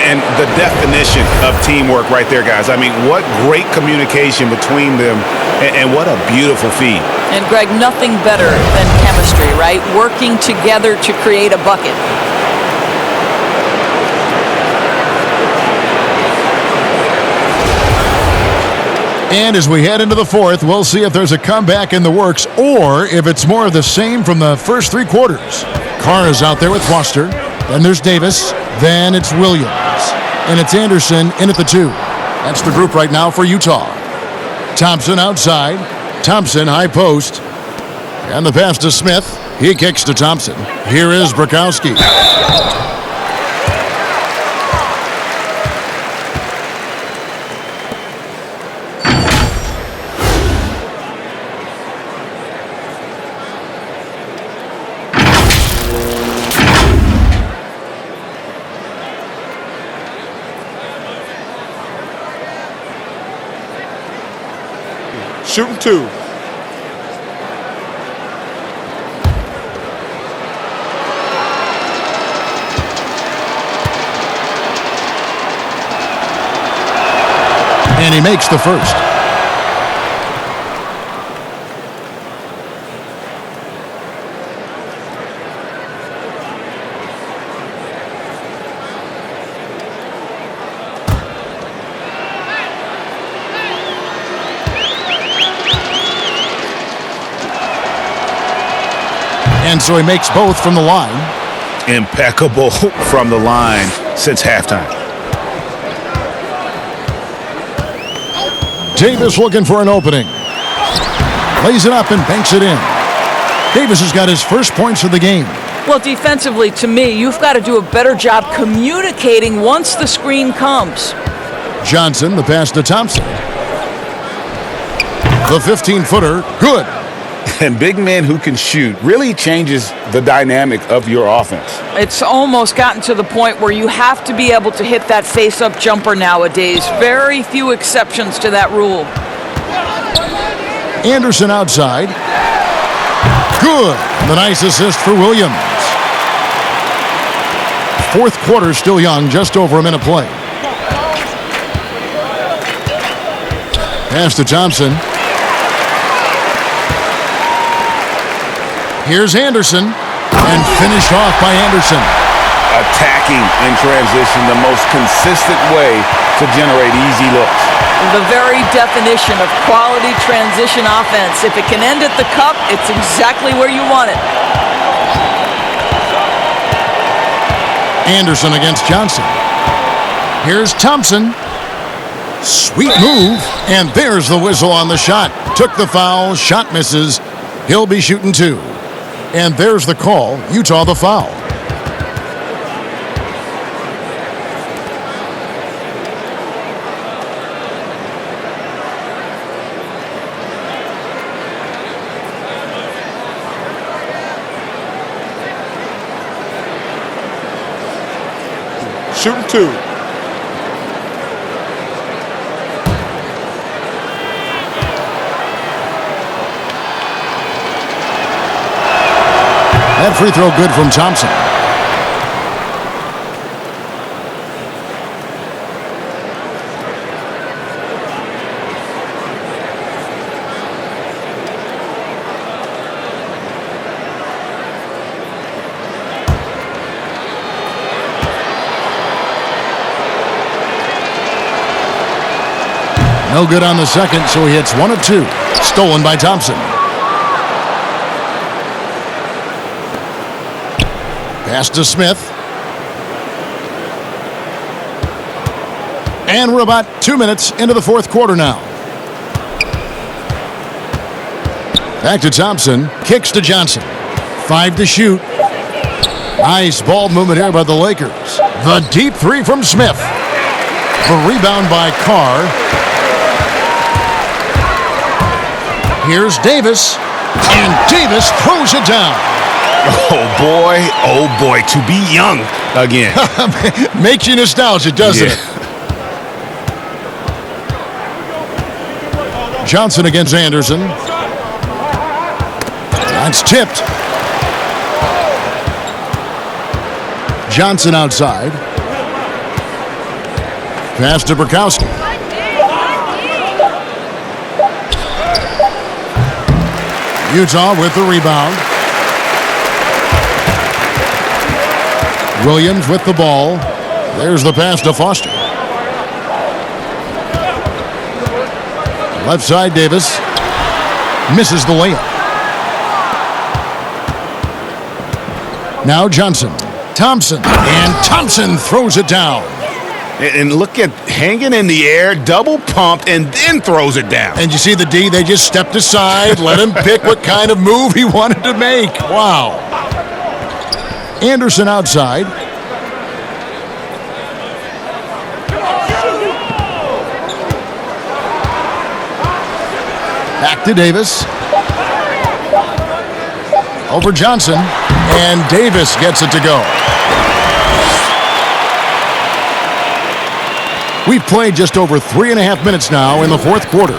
And the definition of teamwork right there, guys. I mean, what great communication between them, and what a beautiful feed. And, Greg, nothing better than chemistry, right? Working together to create a bucket. And as we head into the fourth, we'll see if there's a comeback in the works or if it's more of the same from the first 3 quarters. Carr is out there with Foster. Then there's Davis. Then it's Williams. And it's Anderson in at the 2. That's the group right now for Utah. Thompson outside. Thompson high post. And the pass to Smith. He kicks to Thompson. Here is Burkowski. Shooting 2. And he makes the first. And so he makes both from the line. Impeccable from the line since halftime. Davis looking for an opening. Lays it up and banks it in. Davis has got his first points of the game. Well, defensively, to me, you've got to do a better job communicating once the screen comes. Johnson, the pass to Thompson. The 15-footer, good. And big men who can shoot really changes the dynamic of your offense. It's almost gotten to the point where you have to be able to hit that face-up jumper nowadays. Very few exceptions to that rule. Anderson outside. Good. The nice assist for Williams. Fourth quarter still young, just over a minute play. Pass to Thompson. Here's Anderson, and finished off by Anderson. Attacking in transition, the most consistent way to generate easy looks. The very definition of quality transition offense. If it can end at the cup, it's exactly where you want it. Anderson against Johnson. Here's Thompson. Sweet move, and there's the whistle on the shot. Took the foul, shot misses. He'll be shooting 2. And there's the call, Utah the foul. Shooting 2. That free throw good from Thompson. No good on the second, so he hits 1 of 2. Stolen by Thompson. Pass to Smith. And we're about 2 minutes into the fourth quarter now. Back to Thompson. Kicks to Johnson. 5 to shoot. Nice ball movement here by the Lakers. The deep 3 from Smith. The rebound by Carr. Here's Davis. And Davis throws it down. Oh boy, to be young again. Makes you nostalgic, doesn't it? Johnson against Anderson. That's tipped. Johnson outside. Pass to Burkowski. Utah with the rebound. Williams with the ball. There's the pass to Foster. Left side, Davis. Misses the layup. Now Johnson. Thompson. And Thompson throws it down. And look at hanging in the air, double pumped, and then throws it down. And you see the D, they just stepped aside, let him pick what kind of move he wanted to make. Wow. Anderson outside. Back to Davis. Over Johnson. And Davis gets it to go. We've played just over 3.5 minutes now in the fourth quarter.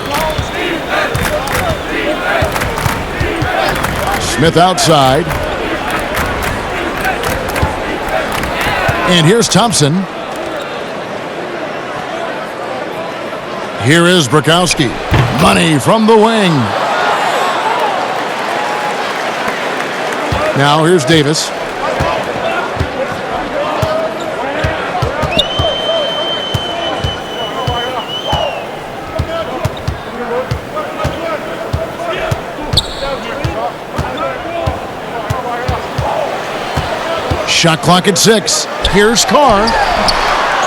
Smith outside. And here's Thompson. Here is Burkowski. Money from the wing. Now here's Davis. Shot clock at 6. Here's Carr.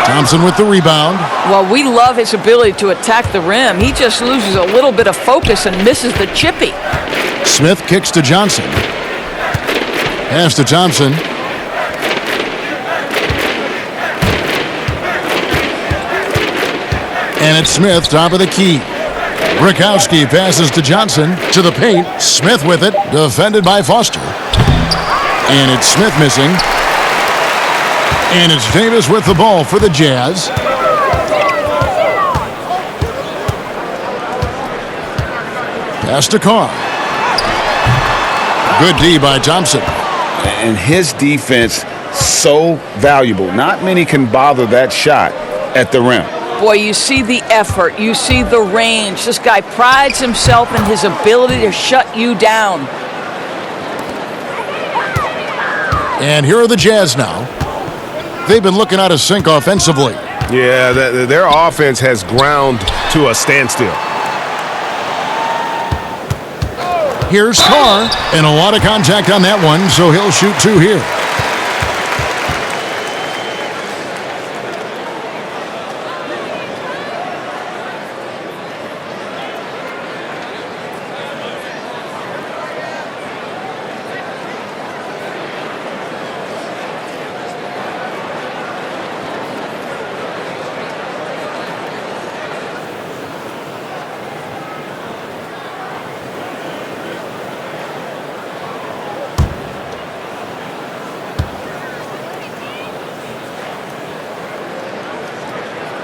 Thompson with the rebound. Well, we love his ability to attack the rim. He just loses a little bit of focus and misses the chippy. Smith kicks to Johnson. Pass to Thompson. And it's Smith, top of the key. Burkowski passes to Johnson. To the paint. Smith with it. Defended by Foster. And it's Smith missing. And it's Davis with the ball for the Jazz. Pass to Carr. Good D by Thompson. And his defense so valuable. Not many can bother that shot at the rim. Boy, you see the effort. You see the range. This guy prides himself in his ability to shut you down. And here are the Jazz now. They've been looking out of sync offensively. Yeah, their offense has ground to a standstill. Here's Carr, and a lot of contact on that one, so he'll shoot 2 here.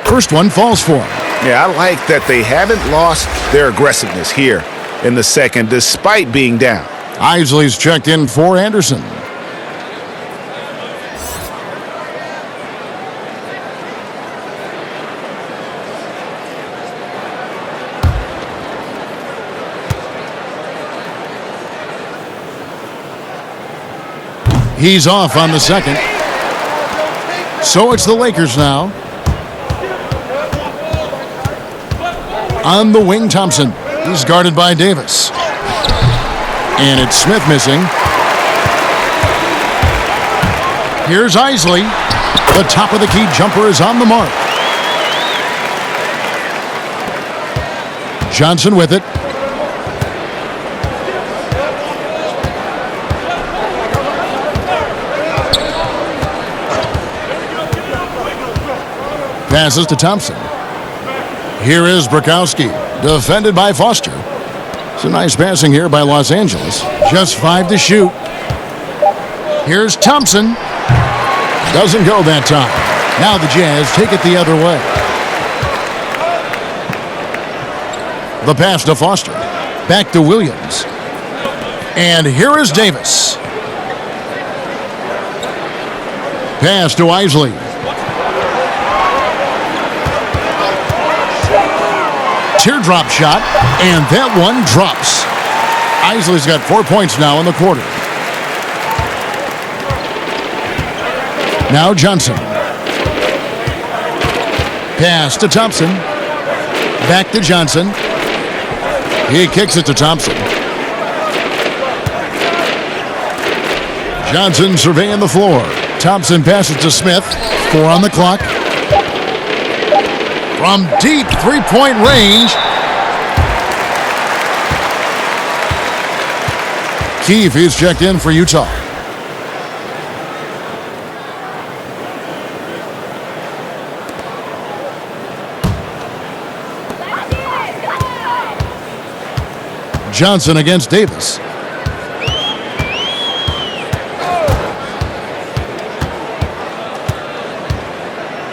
First one falls for him. Yeah, I like that they haven't lost their aggressiveness here in the second despite being down. Isley's checked in for Anderson. He's off on the second. So it's the Lakers now. On the wing, Thompson. He's guarded by Davis. And it's Smith missing. Here's Isley. The top of the key jumper is on the mark. Johnson with it. Passes to Thompson. Here is Bukowski, defended by Foster. It's a nice passing here by Los Angeles. Just 5 to shoot. Here's Thompson. Doesn't go that time. Now the Jazz take it the other way. The pass to Foster. Back to Williams. And here is Davis. Pass to Isley. Teardrop shot, and that one drops. Isley's got 4 points now in the quarter. Now Johnson. Pass to Thompson. Back to Johnson. He kicks it to Thompson. Johnson surveying the floor. Thompson passes to Smith. 4 on the clock. From deep three-point range. Keefe is checked in for Utah. Johnson against Davis.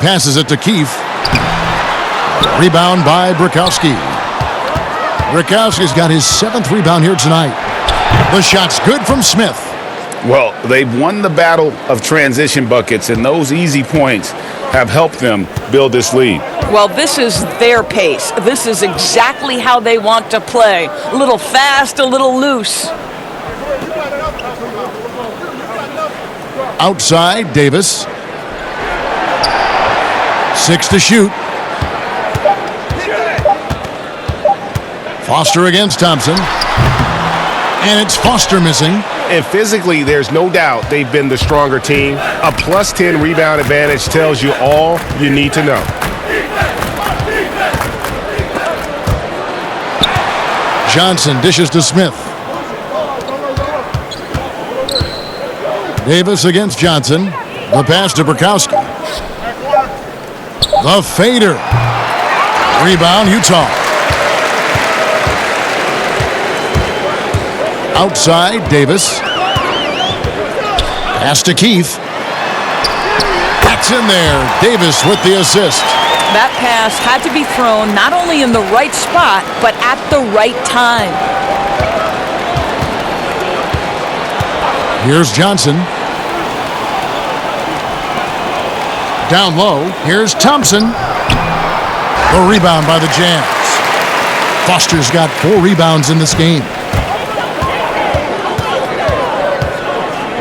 Passes it to Keefe. Rebound by Bukowski. Bukowski's got his 7th rebound here tonight. The shot's good from Smith. Well, they've won the battle of transition buckets, and those easy points have helped them build this lead. Well, this is their pace. This is exactly how they want to play. A little fast, a little loose. Outside, Davis. 6 to shoot. Foster against Thompson. And it's Foster missing. And physically, there's no doubt they've been the stronger team. A +10 rebound advantage tells you all you need to know. Johnson dishes to Smith. Davis against Johnson. The pass to Bukowski. The fader. Rebound, Utah. Outside, Davis. Pass to Keefe. That's in there. Davis with the assist. That pass had to be thrown not only in the right spot, but at the right time. Here's Johnson. Down low. Here's Thompson. The rebound by the Jazz. Foster's got 4 rebounds in this game.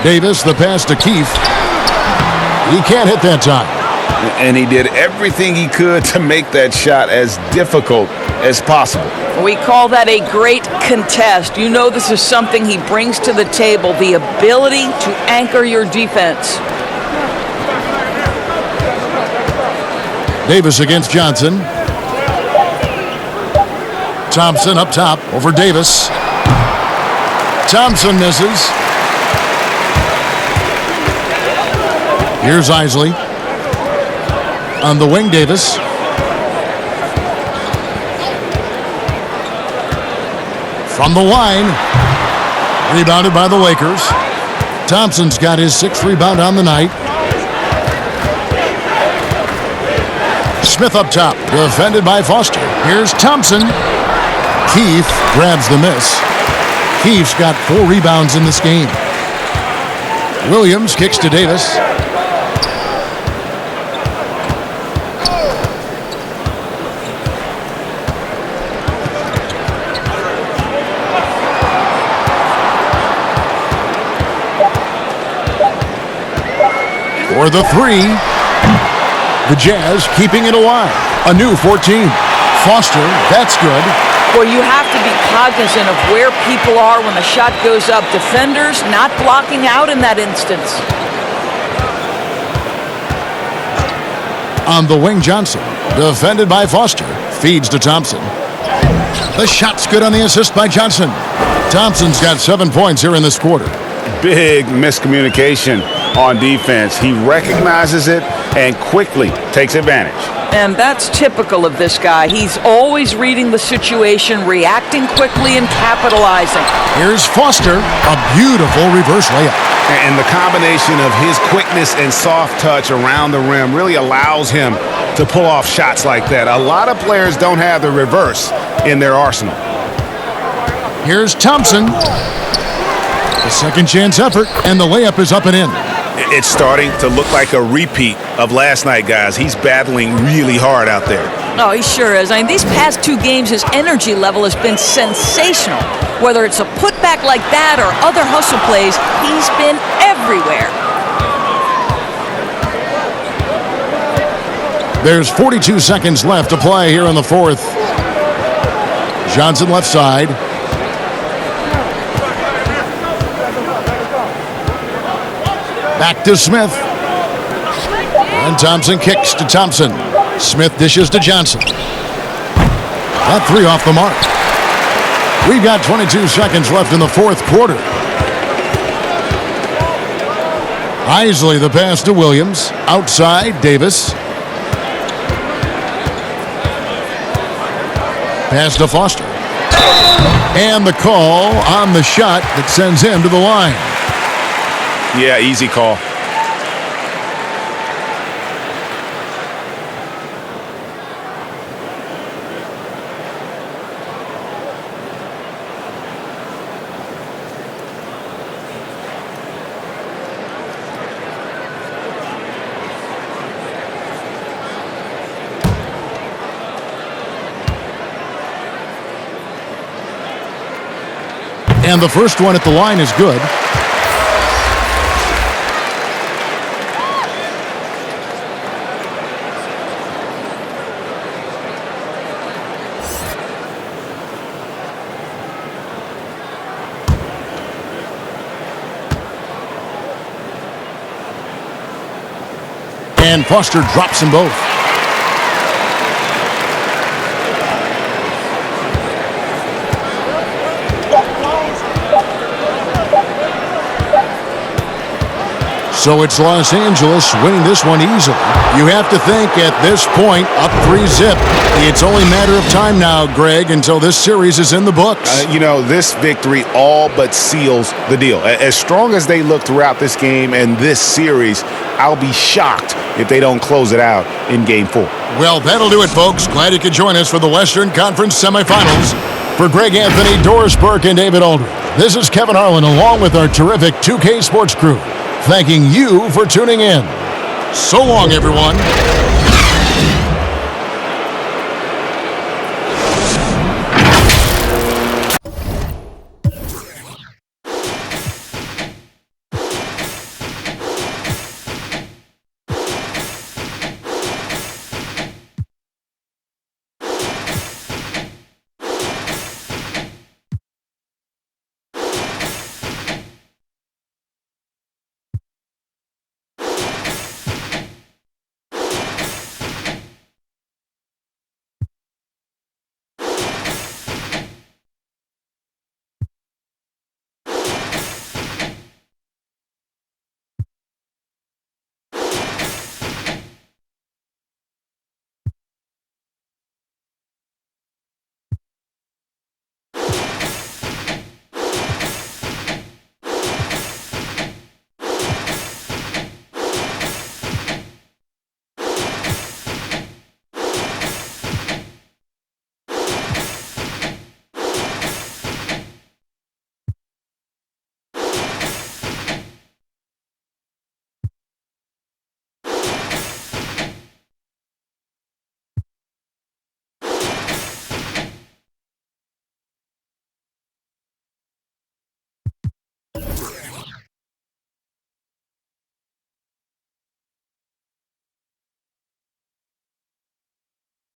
Davis, the pass to Keefe. He can't hit that time. And he did everything he could to make that shot as difficult as possible. We call that a great contest. You know this is something he brings to the table, the ability to anchor your defense. Davis against Johnson. Thompson up top over Davis. Thompson misses. Here's Isley. On the wing, Davis. From the line. Rebounded by the Lakers. Thompson's got his 6th rebound on the night. Smith up top. Defended by Foster. Here's Thompson. Keefe grabs the miss. Keefe's got 4 rebounds in this game. Williams kicks to Davis. For the 3. The Jazz keeping it alive. A new 14. Foster, that's good. Well, you have to be cognizant of where people are when the shot goes up. Defenders not blocking out in that instance. On the wing, Johnson. Defended by Foster. Feeds to Thompson. The shot's good on the assist by Johnson. Thompson's got 7 points here in this quarter. Big miscommunication on defense. He recognizes it and quickly takes advantage. And that's typical of this guy. He's always reading the situation, reacting quickly, and capitalizing. Here's Foster. A beautiful reverse layup. And the combination of his quickness and soft touch around the rim really allows him to pull off shots like that. A lot of players don't have the reverse in their arsenal. Here's Thompson. A second chance effort, and the layup is up and in. It's starting to look like a repeat of last night, guys. He's battling really hard out there. Oh, he sure is. I mean, these past 2 games, his energy level has been sensational. Whether it's a putback like that or other hustle plays, he's been everywhere. There's 42 seconds left to play here in the 4th. Johnson left side. Back to Smith. And Thompson kicks to Thompson. Smith dishes to Johnson. That 3 off the mark. We've got 22 seconds left in the 4th quarter. Isley the pass to Williams. Outside, Davis. Pass to Foster. And the call on the shot that sends him to the line. Yeah, easy call. And the first one at the line is good. And Foster drops them both. So it's Los Angeles winning this one easily. You have to think at this point, up 3-zip. It's only a matter of time now, Greg, until this series is in the books. You know, this victory all but seals the deal. As strong as they look throughout this game and this series, I'll be shocked if they don't close it out in Game 4. Well, that'll do it, folks. Glad you could join us for the Western Conference semifinals. For Greg Anthony, Doris Burke, and David Aldridge, this is Kevin Harlan along with our terrific 2K Sports crew, thanking you for tuning in. So long, everyone.